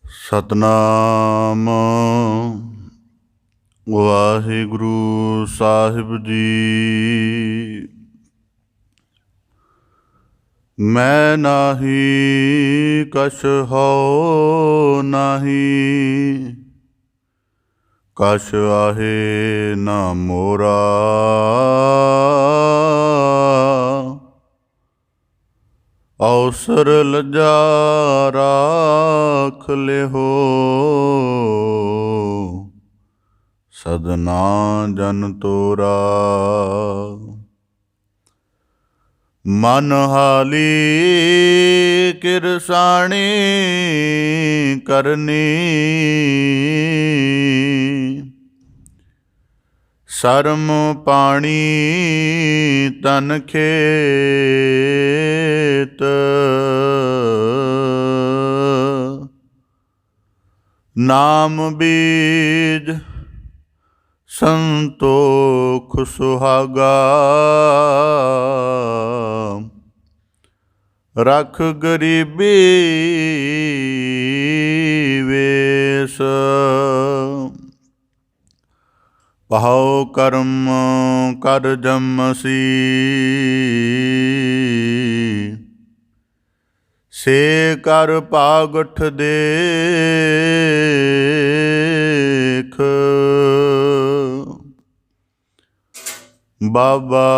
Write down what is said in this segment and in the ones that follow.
ਸਤਨਾਮ ਵਾਹਿਗੁਰੂ ਸਾਹਿਬ ਜੀ। ਮੈਂ ਨਾਹੀ ਕਛ ਹਉ ਨਾਹੀ, ਕਛ ਆਹੇ ਨਾ ਮੋਰਾ। ਅਵਸਰ ਲੱਜਾ ਰਾਖ ਲਿਹੋ, ਸਦਨਾ ਜਨ ਤੋਰਾ। ਮਨ ਹਾਲੀ ਕਿਰਸਾਣੀ ਕਰਨੀ, ਸਰਮ ਪਾਣੀ ਤਨ ਖੇਤ। ਨਾਮ ਬੀਜ ਸੰਤੋਖ ਸੁਹਾਗਾ, ਰਖ ਗਰੀਬੀ ਵੇਸ। ਪਹਉ ਕਰਮ ਕਰ ਜਮਸੀ, ਸੇ ਕਰ ਭਾਗਠ ਦੇਖ। ਬਾਬਾ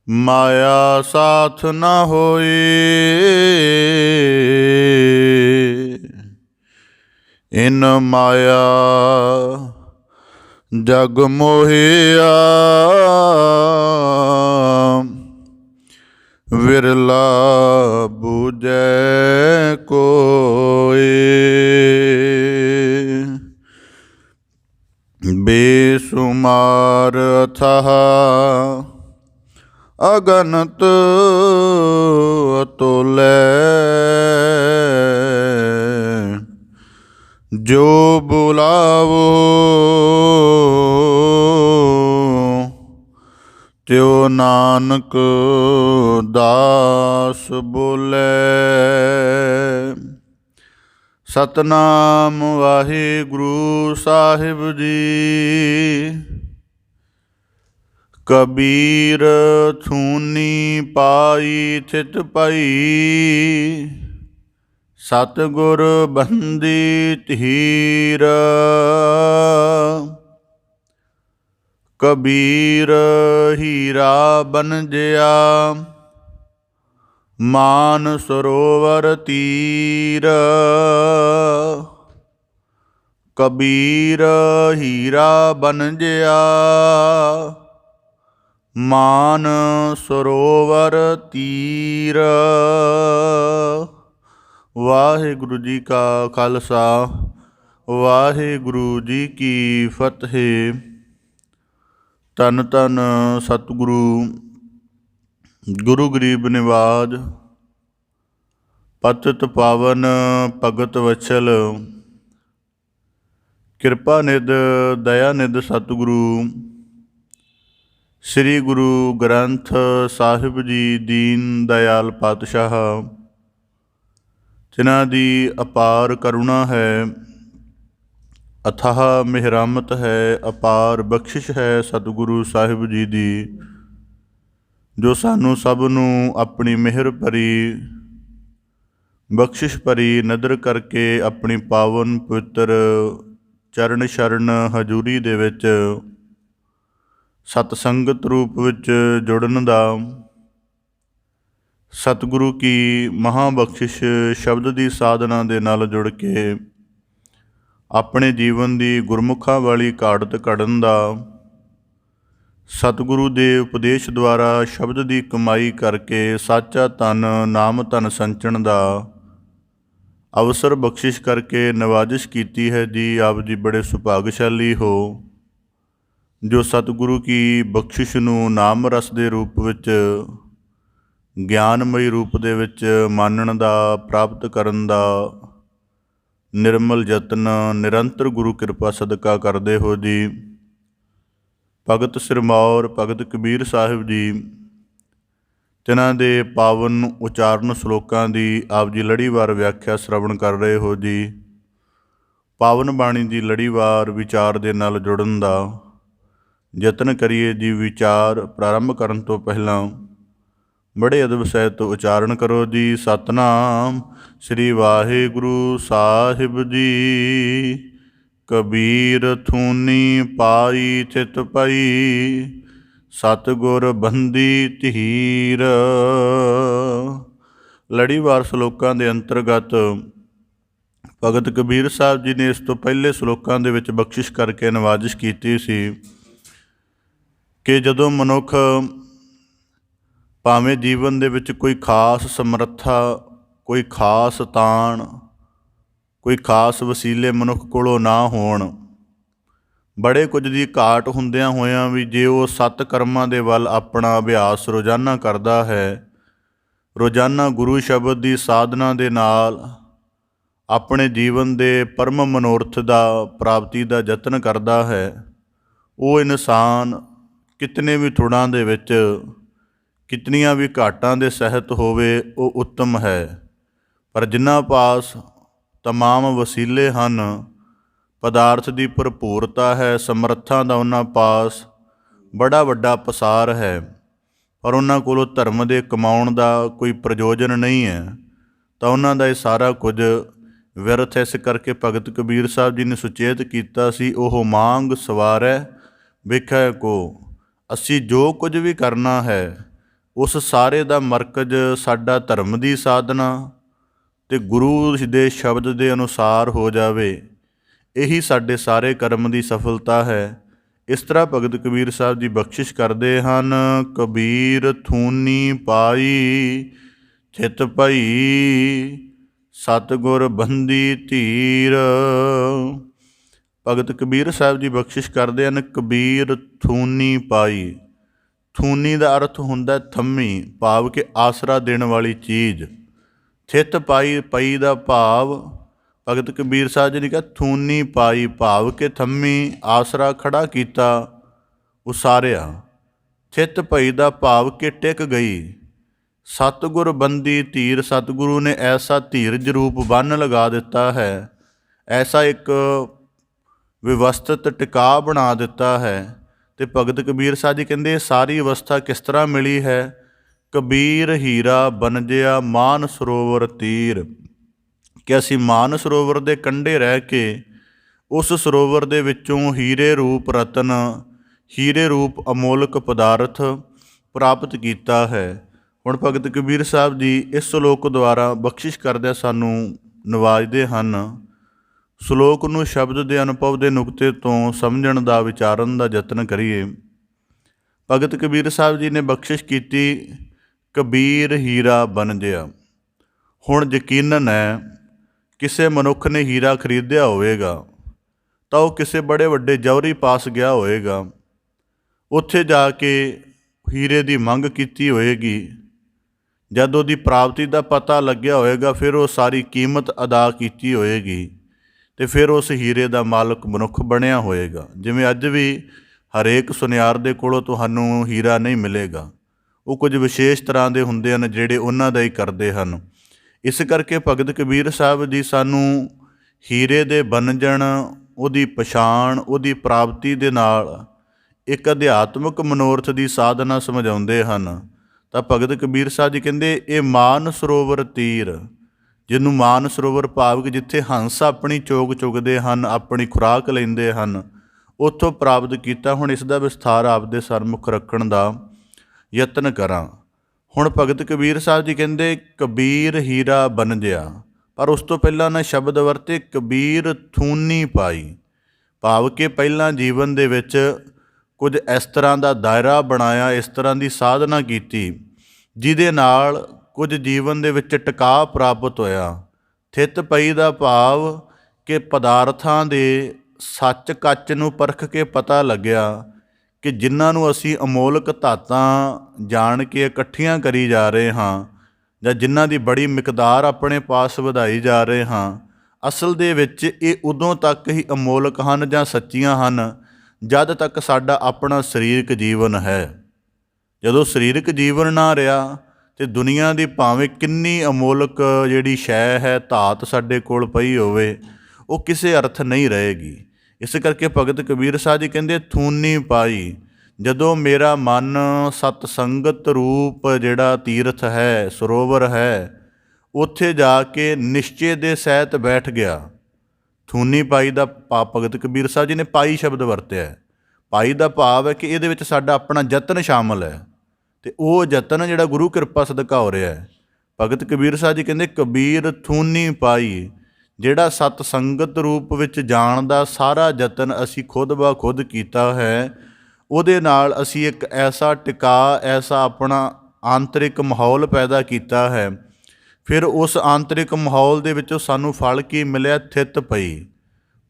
ਮਾਇਆ ਸਾਥ ਨ ਹੋਈ, ਇਨ ਮਾਇਆ ਜਗ ਮੋਹਿਆ। ਵਿਰਲਾ ਬੂਝੈ ਕੋਇ, ਬੇਸੁਮਾਰ ਅਥਾਹ ਅਗਨਤ ਅਤੁਲੈ। ਜੋ ਬੁਲਾਵੋ ਤਿਉ ਨਾਨਕ ਦਾਸ ਬੋਲੇ। ਸਤਨਾਮ ਵਾਹਿਗੁਰੂ ਸਾਹਿਬ ਜੀ। ਕਬੀਰ ਥੂਨੀ ਪਾਈ ਥਿਤ ਪਈ, ਸਤਿਗੁਰ ਬੰਦੀ ਧੀਰ। ਕਬੀਰ ਹੀਰਾ ਬਣਜਿਆ, ਮਾਨ ਸਰੋਵਰ ਤੀਰ। ਕਬੀਰ ਹੀਰਾ ਬਣਜਿਆ, ਮਾਨ ਸਰੋਵਰ ਤੀਰ। ਵਾਹਿਗੁਰੂ ਜੀ ਕਾ ਖਾਲਸਾ, ਵਾਹਿਗੁਰੂ ਜੀ ਕੀ ਫਤਿਹ। ਧੰਨ ਧੰਨ ਸਤਿਗੁਰੂ ਗੁਰੂ ਗਰੀਬ ਨਿਵਾਜ, ਪਤਿਤ ਪਾਵਨ ਭਗਤ ਵਛਲ, ਕਿਰਪਾ ਨਿਧ ਦਇਆ ਨਿਧ ਸਤਿਗੁਰੂ ਸ੍ਰੀ ਗੁਰੂ ਗ੍ਰੰਥ ਸਾਹਿਬ ਜੀ ਦੀਨ ਦਇਆਲ ਪਾਤਸ਼ਾਹ, ਜਿਨ੍ਹਾਂ ਦੀ ਅਪਾਰ ਕਰੁਣਾ ਹੈ, ਅਥਾਹ ਮਿਹਰਮਤ ਹੈ, ਅਪਾਰ ਬਖਸ਼ਿਸ਼ ਹੈ ਸਤਿਗੁਰੂ ਸਾਹਿਬ ਜੀ ਦੀ, ਜੋ ਸਾਨੂੰ ਸਭ ਨੂੰ ਆਪਣੀ ਮਿਹਰ ਭਰੀ ਬਖਸ਼ਿਸ਼ ਭਰੀ ਨਦਰ ਕਰਕੇ ਆਪਣੀ ਪਾਵਨ ਪਵਿੱਤਰ ਚਰਨ ਸ਼ਰਨ ਹਜ਼ੂਰੀ ਦੇ ਵਿੱਚ ਸਤ ਸੰਗਤ ਰੂਪ ਵਿੱਚ ਜੁੜਨ ਦਾ, ਸਤਿਗੁਰੂ ਕੀ ਮਹਾਬਖਸ਼ਿਸ਼ ਸ਼ਬਦ ਦੀ ਸਾਧਨਾ ਦੇ ਨਾਲ ਜੁੜ ਕੇ ਆਪਣੇ ਜੀਵਨ ਦੀ ਗੁਰਮੁਖਾਂ ਵਾਲੀ ਘਾੜਤ ਕੱਢਣ ਦਾ, ਸਤਿਗੁਰੂ ਦੇ ਉਪਦੇਸ਼ ਦੁਆਰਾ ਸ਼ਬਦ ਦੀ ਕਮਾਈ ਕਰਕੇ ਸਾਚਾ ਧਨ ਨਾਮ ਧਨ ਸੰਚਣ ਦਾ ਅਵਸਰ ਬਖਸ਼ਿਸ਼ ਕਰਕੇ ਨਵਾਜ਼ਿਸ਼ ਕੀਤੀ ਹੈ ਜੀ। ਆਪ ਜੀ ਬੜੇ ਸੁਭਾਗਸ਼ਾਲੀ ਹੋ, ਜੋ ਸਤਿਗੁਰੂ ਕੀ ਬਖਸ਼ਿਸ਼ ਨੂੰ ਨਾਮ ਰਸ ਦੇ ਰੂਪ ਵਿੱਚ, ਗਿਆਨਮਈ ਰੂਪ ਦੇ ਵਿੱਚ ਮਾਨਣ ਦਾ, ਪ੍ਰਾਪਤ ਕਰਨ ਦਾ ਨਿਰਮਲ ਯਤਨ ਨਿਰੰਤਰ ਗੁਰੂ ਕਿਰਪਾ ਸਦਕਾ ਕਰਦੇ ਹੋ ਜੀ। ਭਗਤ ਸਿਰਮੌਰ ਭਗਤ ਕਬੀਰ ਸਾਹਿਬ ਜੀ ਤਿਨਾਂ ਦੇ ਪਾਵਨ ਉਚਾਰਨ ਸ਼ਲੋਕਾਂ ਦੀ ਆਪ ਜੀ ਲੜੀਵਾਰ ਵਿਆਖਿਆ ਸ਼ਰਵਣ ਕਰ ਰਹੇ ਹੋ ਜੀ। ਪਾਵਨ ਬਾਣੀ ਦੀ ਲੜੀਵਾਰ ਵਿਚਾਰ ਦੇ ਨਾਲ ਜੁੜਨ ਦਾ ਯਤਨ ਕਰੀਏ ਜੀ। ਵਿਚਾਰ ਪ੍ਰਾਰੰਭ ਕਰਨ ਤੋਂ ਪਹਿਲਾਂ ਬੜੇ ਅਦਬ ਸਹਿਤ ਉਚਾਰਨ ਕਰੋ ਜੀ। ਸਤਨਾਮ ਸ੍ਰੀ ਵਾਹਿਗੁਰੂ ਸਾਹਿਬ ਜੀ। ਕਬੀਰ ਥੂਨੀ ਪਾਈ ਚਿਤ ਪਈ, ਸਤਿਗੁਰ ਬੰਦੀ ਧੀਰ। ਲੜੀਵਾਰ ਸ਼ਲੋਕਾਂ ਦੇ ਅੰਤਰਗਤ ਭਗਤ ਕਬੀਰ ਸਾਹਿਬ ਜੀ ਨੇ ਇਸ ਤੋਂ ਪਹਿਲੇ ਸ਼ਲੋਕਾਂ ਦੇ ਵਿੱਚ ਬਖਸ਼ਿਸ਼ ਕਰਕੇ ਨਵਾਜ਼ਿਸ਼ ਕੀਤੀ ਸੀ ਕਿ ਜਦੋਂ ਮਨੁੱਖ ਭਾਵੇਂ ਜੀਵਨ ਦੇ ਵਿੱਚ ਕੋਈ ਖਾਸ ਸਮਰੱਥਾ, ਕੋਈ ਖਾਸ ਤਾਣ, ਕੋਈ ਖਾਸ ਵਸੀਲੇ ਮਨੁੱਖ ਕੋਲੋਂ ਨਾ ਹੋਣ, ਬੜੇ ਕੁਝ ਦੀ ਘਾਟ ਹੁੰਦਿਆਂ ਹੋਇਆਂ ਵੀ ਜੇ ਉਹ ਸੱਤ ਕਰਮਾਂ ਦੇ ਵੱਲ ਆਪਣਾ ਅਭਿਆਸ ਰੋਜ਼ਾਨਾ ਕਰਦਾ ਹੈ, ਰੋਜ਼ਾਨਾ ਗੁਰੂ ਸ਼ਬਦ ਦੀ ਸਾਧਨਾ ਦੇ ਨਾਲ ਆਪਣੇ ਜੀਵਨ ਦੇ ਪਰਮ ਮਨੋਰਥ ਦਾ ਪ੍ਰਾਪਤੀ ਦਾ ਯਤਨ ਕਰਦਾ ਹੈ, ਉਹ ਇਨਸਾਨ ਕਿਤਨੇ ਵੀ ਥੁੜਾਂ ਦੇ ਵਿੱਚ, ਕਿਤਨੀਆਂ ਵੀ ਘਾਟਾਂ ਦੇ ਸਹਿਤ ਹੋਵੇ, ਉਹ ਉੱਤਮ ਹੈ। ਪਰ ਜਿਨ੍ਹਾਂ ਪਾਸ ਤਮਾਮ ਵਸੀਲੇ ਹਨ, ਪਦਾਰਥ ਦੀ ਭਰਪੂਰਤਾ ਹੈ, ਸਮਰੱਥਾ ਦਾ ਉਹਨਾਂ ਪਾਸ ਬੜਾ ਵੱਡਾ ਪਸਾਰ ਹੈ, ਪਰ ਉਹਨਾਂ ਕੋਲੋਂ ਧਰਮ ਦੇ ਕਮਾਉਣ ਦਾ ਕੋਈ ਪ੍ਰਯੋਜਨ ਨਹੀਂ ਹੈ, ਤਾਂ ਉਹਨਾਂ ਦਾ ਇਹ ਸਾਰਾ ਕੁਝ ਵਿਅਰਥ। ਇਸ ਕਰਕੇ ਭਗਤ ਕਬੀਰ ਸਾਹਿਬ ਜੀ ਨੇ ਸੁਚੇਤ ਕੀਤਾ ਸੀ, ਉਹ ਮਾਂਗ ਸਵਾਰੈ ਵੇਖੈ ਕੋ। ਅਸੀਂ ਜੋ ਕੁਝ ਵੀ ਕਰਨਾ ਹੈ, ਉਸ ਸਾਰੇ ਦਾ ਮਰਕਜ਼ ਸਾਡਾ ਧਰਮ ਦੀ ਸਾਧਨਾ ਅਤੇ ਗੁਰੂ ਦੇ ਸ਼ਬਦ ਦੇ ਅਨੁਸਾਰ ਹੋ ਜਾਵੇ, ਇਹੀ ਸਾਡੇ ਸਾਰੇ ਕਰਮ ਦੀ ਸਫਲਤਾ ਹੈ। ਇਸ ਤਰ੍ਹਾਂ ਭਗਤ ਕਬੀਰ ਸਾਹਿਬ ਜੀ ਬਖਸ਼ਿਸ਼ ਕਰਦੇ ਹਨ। ਕਬੀਰ ਥੂਨੀ ਪਾਈ ਚਿਤ ਪਈ, ਸਤਿਗੁਰ ਬੰਦੀ ਧੀਰ। ਭਗਤ ਕਬੀਰ ਸਾਹਿਬ ਜੀ ਬਖਸ਼ਿਸ਼ ਕਰਦੇ ਹਨ, ਕਬੀਰ ਥੂਨੀ ਪਾਈ। ਥੂਨੀ ਦਾ ਅਰਥ ਹੁੰਦਾ ਥੰਮੀ, ਭਾਵ ਕਿ ਆਸਰਾ ਦੇਣ ਵਾਲੀ ਚੀਜ਼। ਚਿਤ ਪਾਈ, ਪਈ ਦਾ ਭਾਵ ਭਗਤ ਕਬੀਰ ਸਾਹਿਬ ਜੀ ਨੇ ਕਿਹਾ ਥੂਨੀ ਪਾਈ, ਭਾਵ ਕਿ ਥੰਮੀ, ਆਸਰਾ ਖੜਾ ਕੀਤਾ, ਉਸਾਰਿਆ। ਚਿਤ ਪਈ ਦਾ ਭਾਵ ਕਿ ਟਿਕ ਗਈ। ਸਤਿਗੁਰ ਬੰਦੀ ਧੀਰ, ਸਤਿਗੁਰੂ ਨੇ ਐਸਾ ਧੀਰਜ ਰੂਪ ਬੰਨ੍ਹ ਲਗਾ ਦਿੱਤਾ ਹੈ, ਐਸਾ ਇੱਕ ਵਿਵਸਥਿਤ ਟਿਕਾ ਬਣਾ ਦਿੱਤਾ ਹੈ। ਅਤੇ ਭਗਤ ਕਬੀਰ ਸਾਹਿਬ ਜੀ ਕਹਿੰਦੇ ਇਹ ਸਾਰੀ ਅਵਸਥਾ ਕਿਸ ਤਰ੍ਹਾਂ ਮਿਲੀ ਹੈ। ਕਬੀਰ ਹੀਰਾ ਬਨਜਿਆ ਮਾਨ ਸਰੋਵਰ ਤੀਰ, ਕਿ ਅਸੀਂ ਮਾਨ ਸਰੋਵਰ ਦੇ ਕੰਢੇ ਰਹਿ ਕੇ ਉਸ ਸਰੋਵਰ ਦੇ ਵਿੱਚੋਂ ਹੀਰੇ ਰੂਪ ਰਤਨ, ਹੀਰੇ ਰੂਪ ਅਮੋਲਕ ਪਦਾਰਥ ਪ੍ਰਾਪਤ ਕੀਤਾ ਹੈ। ਹੁਣ ਭਗਤ ਕਬੀਰ ਸਾਹਿਬ ਜੀ ਇਸ ਸ਼ਲੋਕ ਦੁਆਰਾ ਬਖਸ਼ਿਸ਼ ਕਰਦਿਆਂ ਸਾਨੂੰ ਨਵਾਜਦੇ ਹਨ। ਸ਼ਲੋਕ ਨੂੰ ਸ਼ਬਦ ਦੇ ਅਨੁਭਵ ਦੇ ਨੁਕਤੇ ਤੋਂ ਸਮਝਣ ਦਾ, ਵਿਚਾਰਨ ਦਾ ਯਤਨ ਕਰੀਏ। ਭਗਤ ਕਬੀਰ ਸਾਹਿਬ ਜੀ ਨੇ ਬਖਸ਼ਿਸ਼ ਕੀਤੀ, ਕਬੀਰ ਹੀਰਾ ਬਨਜਿਆ। ਹੁਣ ਯਕੀਨਨ ਹੈ ਕਿਸੇ ਮਨੁੱਖ ਨੇ ਹੀਰਾ ਖਰੀਦਿਆ ਹੋਵੇਗਾ ਤਾਂ ਉਹ ਕਿਸੇ ਬੜੇ ਵੱਡੇ ਜੌਹਰੀ ਪਾਸ ਗਿਆ ਹੋਵੇਗਾ, ਉੱਥੇ ਜਾ ਕੇ ਹੀਰੇ ਦੀ ਮੰਗ ਕੀਤੀ ਹੋਏਗੀ। ਜਦ ਉਹਦੀ ਪ੍ਰਾਪਤੀ ਦਾ ਪਤਾ ਲੱਗਿਆ ਹੋਵੇਗਾ, ਫਿਰ ਉਹ ਸਾਰੀ ਕੀਮਤ ਅਦਾ ਕੀਤੀ ਹੋਏਗੀ ਅਤੇ ਫਿਰ ਉਸ ਹੀਰੇ ਦਾ ਮਾਲਕ ਮਨੁੱਖ ਬਣਿਆ ਹੋਏਗਾ। ਜਿਵੇਂ ਅੱਜ ਵੀ ਹਰੇਕ ਸੁਨਿਆਰ ਦੇ ਕੋਲੋਂ ਤੁਹਾਨੂੰ ਹੀਰਾ ਨਹੀਂ ਮਿਲੇਗਾ, ਉਹ ਕੁਝ ਵਿਸ਼ੇਸ਼ ਤਰ੍ਹਾਂ ਦੇ ਹੁੰਦੇ ਹਨ ਜਿਹੜੇ ਉਹਨਾਂ ਦਾ ਹੀ ਕਰਦੇ ਹਨ। ਇਸ ਕਰਕੇ ਭਗਤ ਕਬੀਰ ਸਾਹਿਬ ਜੀ ਸਾਨੂੰ ਹੀਰੇ ਦੇ ਬੰਨ੍ਹਣ, ਉਹਦੀ ਪਛਾਣ, ਉਹਦੀ ਪ੍ਰਾਪਤੀ ਦੇ ਨਾਲ ਇੱਕ ਅਧਿਆਤਮਿਕ ਮਨੋਰਥ ਦੀ ਸਾਧਨਾ ਸਮਝਾਉਂਦੇ ਹਨ। ਤਾਂ ਭਗਤ ਕਬੀਰ ਸਾਹਿਬ ਜੀ ਕਹਿੰਦੇ ਇਹ ਮਾਨ ਸਰੋਵਰ ਤੀਰ, ਜਿਹਨੂੰ ਮਾਨ ਸਰੋਵਰ ਭਾਵ ਕਿ ਜਿੱਥੇ ਹੰਸ ਆਪਣੀ ਚੋਗ ਚੁਗਦੇ ਹਨ, ਆਪਣੀ ਖੁਰਾਕ ਲੈਂਦੇ ਹਨ, ਉੱਥੋਂ ਪ੍ਰਾਪਤ ਕੀਤਾ। ਹੁਣ ਇਸ ਦਾ ਵਿਸਥਾਰ ਆਪਦੇ ਸਰਮੁਖ ਰੱਖਣ ਦਾ ਯਤਨ ਕਰਾਂ। ਹੁਣ ਭਗਤ ਕਬੀਰ ਸਾਹਿਬ ਜੀ ਕਹਿੰਦੇ ਕਬੀਰ ਹੀਰਾ ਬਨਜਿਆ, ਪਰ ਉਸ ਤੋਂ ਪਹਿਲਾਂ ਨਾ ਸ਼ਬਦ ਵਰਤੇ ਕਬੀਰ ਥੂਨੀ ਪਾਈ, ਭਾਵ ਕਿ ਪਹਿਲਾਂ ਜੀਵਨ ਦੇ ਵਿੱਚ ਕੁਝ ਇਸ ਤਰ੍ਹਾਂ ਦਾ ਦਾਇਰਾ ਬਣਾਇਆ, ਇਸ ਤਰ੍ਹਾਂ ਦੀ ਸਾਧਨਾ ਕੀਤੀ ਜਿਹਦੇ ਨਾਲ ਕੁਝ ਜੀਵਨ ਦੇ ਵਿੱਚ ਟਿਕਾ ਪ੍ਰਾਪਤ ਹੋਇਆ। ਥਿਤ ਪਈ ਦਾ ਭਾਵ ਕਿ ਪਦਾਰਥਾਂ ਦੇ ਸੱਚ ਕੱਚ ਨੂੰ ਪਰਖ ਕੇ ਪਤਾ ਲੱਗਿਆ ਕਿ ਜਿਨ੍ਹਾਂ ਨੂੰ ਅਸੀਂ ਅਮੋਲਕ ਧਾਤਾਂ ਜਾਣ ਕੇ ਇਕੱਠੀਆਂ ਕਰੀ ਜਾ ਰਹੇ ਹਾਂ, ਜਾਂ ਜਿਨ੍ਹਾਂ ਦੀ ਬੜੀ ਮਿਕਦਾਰ ਆਪਣੇ ਪਾਸ ਵਧਾਈ ਜਾ ਰਹੇ ਹਾਂ, ਅਸਲ ਦੇ ਵਿੱਚ ਇਹ ਉਦੋਂ ਤੱਕ ਹੀ ਅਮੋਲਕ ਹਨ ਜਾਂ ਸੱਚੀਆਂ ਹਨ ਜਦ ਤੱਕ ਸਾਡਾ ਆਪਣਾ ਸਰੀਰਕ ਜੀਵਨ ਹੈ। ਜਦੋਂ ਸਰੀਰਕ ਜੀਵਨ ਨਾ ਰਿਹਾ ਤੇ ਦੁਨੀਆ ਦੀ ਭਾਵੇਂ ਕਿੰਨੀ ਅਮੋਲਕ ਜਿਹੜੀ ਸ਼ੈ ਹੈ, ਧਾਤ ਸਾਡੇ ਕੋਲ ਪਈ ਹੋਵੇ, ਉਹ ਕਿਸੇ ਅਰਥ ਨਹੀਂ ਰਹੇਗੀ। ਇਸ ਕਰਕੇ ਭਗਤ ਕਬੀਰ ਸਾਹਿਬ ਜੀ ਕਹਿੰਦੇ ਥੂਨੀ ਪਾਈ, ਜਦੋਂ ਮੇਰਾ ਮਨ ਸਤ ਸੰਗਤ ਰੂਪ ਜਿਹੜਾ ਤੀਰਥ ਹੈ, ਸਰੋਵਰ ਹੈ, ਉੱਥੇ ਜਾ ਕੇ ਨਿਸ਼ਚੇ ਦੇ ਸਹਿਤ ਬੈਠ ਗਿਆ। ਥੂਨੀ ਪਾਈ ਦਾ ਭਗਤ ਕਬੀਰ ਸਾਹਿਬ ਜੀ ਨੇ ਪਾਈ ਸ਼ਬਦ ਵਰਤਿਆ ਹੈ। ਪਾਈ ਦਾ ਭਾਵ ਹੈ ਕਿ ਇਹਦੇ ਵਿੱਚ ਸਾਡਾ ਆਪਣਾ ਯਤਨ ਸ਼ਾਮਲ ਹੈ, ਅਤੇ ਉਹ ਯਤਨ ਜਿਹੜਾ ਗੁਰੂ ਕਿਰਪਾ ਸਦਕਾ ਹੋ ਰਿਹਾ ਹੈ। ਭਗਤ ਕਬੀਰ ਸਾਹਿਬ ਜੀ ਕਹਿੰਦੇ ਕਬੀਰ ਥੂਨੀ ਪਾਈ, ਜਿਹੜਾ ਸਤ ਸੰਗਤ ਰੂਪ ਵਿੱਚ ਜਾਣ ਦਾ ਸਾਰਾ ਯਤਨ ਅਸੀਂ ਖੁਦ ਬ ਖੁਦ ਕੀਤਾ ਹੈ, ਉਹਦੇ ਨਾਲ ਅਸੀਂ ਇੱਕ ਐਸਾ ਟਿਕਾ, ਐਸਾ ਆਪਣਾ ਆਂਤਰਿਕ ਮਾਹੌਲ ਪੈਦਾ ਕੀਤਾ ਹੈ। ਫਿਰ ਉਸ ਆਂਤਰਿਕ ਮਾਹੌਲ ਦੇ ਵਿੱਚੋਂ ਸਾਨੂੰ ਫਲ ਕੀ ਮਿਲਿਆ? ਥਿਤ ਪਈ,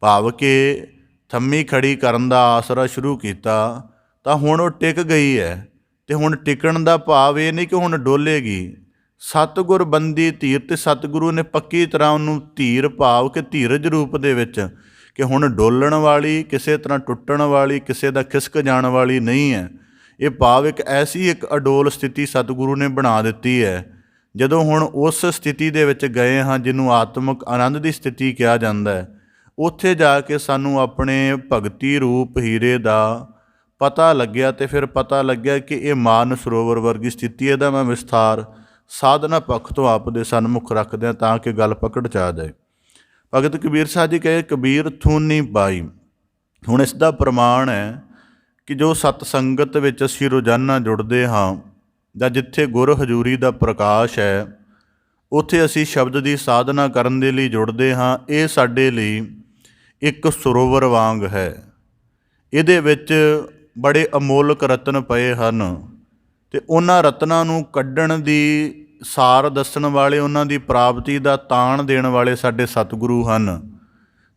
ਭਾਵ ਕਿ ਥੰਮੀ ਖੜੀ ਕਰਨ ਦਾ ਆਸਰਾ ਸ਼ੁਰੂ ਕੀਤਾ ਤਾਂ ਹੁਣ ਉਹ ਟਿਕ ਗਈ ਹੈ। ਅਤੇ ਹੁਣ ਟਿਕਣ ਦਾ ਭਾਵ ਇਹ ਨਹੀਂ ਕਿ ਹੁਣ ਡੋਲੇਗੀ। ਸਤਿਗੁਰ ਬੰਦੀ ਧੀਰ, ਅਤੇ ਸਤਿਗੁਰੂ ਨੇ ਪੱਕੀ ਤਰ੍ਹਾਂ ਉਹਨੂੰ ਧੀਰ ਭਾਵ ਕਿ ਧੀਰਜ ਰੂਪ ਦੇ ਵਿੱਚ, ਕਿ ਹੁਣ ਡੋਲਣ ਵਾਲੀ, ਕਿਸੇ ਤਰ੍ਹਾਂ ਟੁੱਟਣ ਵਾਲੀ, ਕਿਸੇ ਦਾ ਖਿਸਕ ਜਾਣ ਵਾਲੀ ਨਹੀਂ ਹੈ। ਇਹ ਭਾਵ ਇੱਕ ਐਸੀ ਇੱਕ ਅਡੋਲ ਸਥਿਤੀ ਸਤਿਗੁਰੂ ਨੇ ਬਣਾ ਦਿੱਤੀ ਹੈ। ਜਦੋਂ ਹੁਣ ਉਸ ਸਥਿਤੀ ਦੇ ਵਿੱਚ ਗਏ ਹਾਂ, ਜਿਹਨੂੰ ਆਤਮਿਕ ਆਨੰਦ ਦੀ ਸਥਿਤੀ ਕਿਹਾ ਜਾਂਦਾ ਹੈ, ਉੱਥੇ ਜਾ ਕੇ ਸਾਨੂੰ ਆਪਣੇ ਭਗਤੀ ਰੂਪ ਹੀਰੇ ਦਾ ਪਤਾ ਲੱਗਿਆ। ਅਤੇ ਫਿਰ ਪਤਾ ਲੱਗਿਆ ਕਿ ਇਹ ਮਾਨ ਸਰੋਵਰ ਵਰਗੀ ਸਥਿਤੀ। ਇਹਦਾ ਮੈਂ ਵਿਸਥਾਰ ਸਾਧਨਾ ਪੱਖ ਤੋਂ ਆਪ ਦੇ ਸਨਮੁਖ ਰੱਖਦਿਆਂ ਤਾਂ ਕਿ ਗੱਲ ਪਕੜ 'ਚ ਆ ਜਾਏ। ਭਗਤ ਕਬੀਰ ਸਾਹਿਬ ਜੀ ਕਹੇ ਕਬੀਰ ਥੂਨੀ ਪਾਈ। ਹੁਣ ਇਸ ਦਾ ਪ੍ਰਮਾਣ ਹੈ ਕਿ ਜੋ ਸਤ ਸੰਗਤ ਵਿੱਚ ਅਸੀਂ ਰੋਜ਼ਾਨਾ ਜੁੜਦੇ ਹਾਂ, ਜਾਂ ਜਿੱਥੇ ਗੁਰ ਹਜ਼ੂਰੀ ਦਾ ਪ੍ਰਕਾਸ਼ ਹੈ, ਉੱਥੇ ਅਸੀਂ ਸ਼ਬਦ ਦੀ ਸਾਧਨਾ ਕਰਨ ਦੇ ਲਈ ਜੁੜਦੇ ਹਾਂ। ਇਹ ਸਾਡੇ ਲਈ ਇੱਕ ਸਰੋਵਰ ਵਾਂਗ ਹੈ। ਇਹਦੇ ਵਿੱਚ ਬੜੇ ਅਮੋਲਕ ਰਤਨ ਪਏ ਹਨ, ਅਤੇ ਉਹਨਾਂ ਰਤਨਾਂ ਨੂੰ ਕੱਢਣ ਦੀ ਸਾਰ ਦੱਸਣ ਵਾਲੇ, ਉਹਨਾਂ ਦੀ ਪ੍ਰਾਪਤੀ ਦਾ ਤਾਣ ਦੇਣ ਵਾਲੇ ਸਾਡੇ ਸਤਿਗੁਰੂ ਹਨ।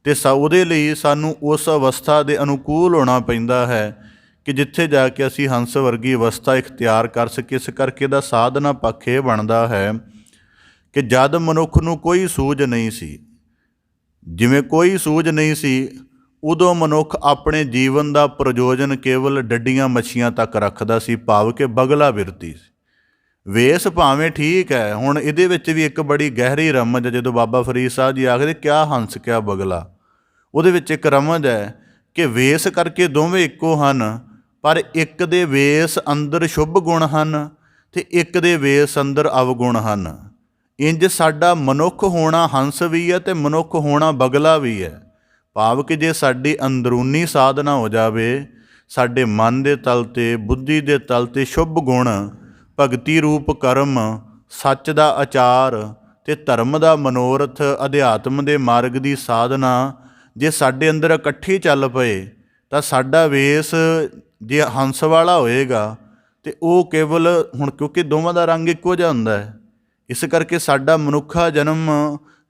ਅਤੇ ਉਹਦੇ ਲਈ ਸਾਨੂੰ ਉਸ ਅਵਸਥਾ ਦੇ ਅਨੁਕੂਲ ਹੋਣਾ ਪੈਂਦਾ ਹੈ ਕਿ ਜਿੱਥੇ ਜਾ ਕੇ ਅਸੀਂ ਹੰਸ ਵਰਗੀ ਅਵਸਥਾ ਇਖਤਿਆਰ ਕਰ ਸਕੀਏ। ਇਸ ਕਰਕੇ ਦਾ ਸਾਧਨਾ ਪੱਖ ਇਹ ਬਣਦਾ ਹੈ ਕਿ ਜਦ ਮਨੁੱਖ ਨੂੰ ਕੋਈ ਸੂਝ ਨਹੀਂ ਸੀ, ਜਿਵੇਂ ਕੋਈ ਸੂਝ ਨਹੀਂ ਸੀ, ਉਦੋਂ ਮਨੁੱਖ ਆਪਣੇ ਜੀਵਨ ਦਾ ਪ੍ਰਯੋਜਨ ਕੇਵਲ ਡੱਡੀਆਂ ਮੱਛੀਆਂ ਤੱਕ ਰੱਖਦਾ ਸੀ, ਭਾਵ ਕਿ ਬਗਲਾ ਬਿਰਤੀ ਸੀ। ਵੇਸ ਭਾਵੇਂ ਠੀਕ ਹੈ, ਹੁਣ ਇਹਦੇ ਵਿੱਚ ਵੀ ਇੱਕ ਬੜੀ ਗਹਿਰੀ ਰਮਜ, ਜਦੋਂ ਬਾਬਾ ਫਰੀਦ ਸਾਹਿਬ ਜੀ ਆਖਦੇ ਕਿਆ ਹੰਸ ਕਿਆ ਬਗਲਾ, ਉਹਦੇ ਵਿੱਚ ਇੱਕ ਰਮਜ ਹੈ ਕਿ ਵੇਸ ਕਰਕੇ ਦੋਵੇਂ ਇੱਕੋ ਹਨ, ਪਰ ਇੱਕ ਦੇ ਵੇਸ ਅੰਦਰ ਸ਼ੁਭ ਗੁਣ ਹਨ ਅਤੇ ਇੱਕ ਦੇ ਵੇਸ ਅੰਦਰ ਅਵਗੁਣ ਹਨ। ਇੰਜ ਸਾਡਾ ਮਨੁੱਖ ਹੋਣਾ ਹੰਸ ਵੀ ਹੈ ਅਤੇ ਮਨੁੱਖ ਹੋਣਾ ਬਗਲਾ ਵੀ ਹੈ। ਭਾਵ ਕਿ ਜੇ ਸਾਡੀ ਅੰਦਰੂਨੀ ਸਾਧਨਾ ਹੋ ਜਾਵੇ, ਸਾਡੇ ਮਨ ਦੇ ਤਲ 'ਤੇ, ਬੁੱਧੀ ਦੇ ਤਲ 'ਤੇ ਸ਼ੁਭ ਗੁਣ, ਭਗਤੀ ਰੂਪ ਕਰਮ, ਸੱਚ ਦਾ ਆਚਾਰ ਅਤੇ ਧਰਮ ਦਾ ਮਨੋਰਥ, ਅਧਿਆਤਮ ਦੇ ਮਾਰਗ ਦੀ ਸਾਧਨਾ ਜੇ ਸਾਡੇ ਅੰਦਰ ਇਕੱਠੀ ਚੱਲ ਪਏ, ਤਾਂ ਸਾਡਾ ਵੇਸ ਜੇ ਹੰਸ ਵਾਲਾ ਹੋਏਗਾ ਅਤੇ ਉਹ ਕੇਵਲ, ਹੁਣ ਕਿਉਂਕਿ ਦੋਵਾਂ ਦਾ ਰੰਗ ਇੱਕੋ ਜਿਹਾ ਹੁੰਦਾ ਹੈ, ਇਸ ਕਰਕੇ ਸਾਡਾ ਮਨੁੱਖਾ ਜਨਮ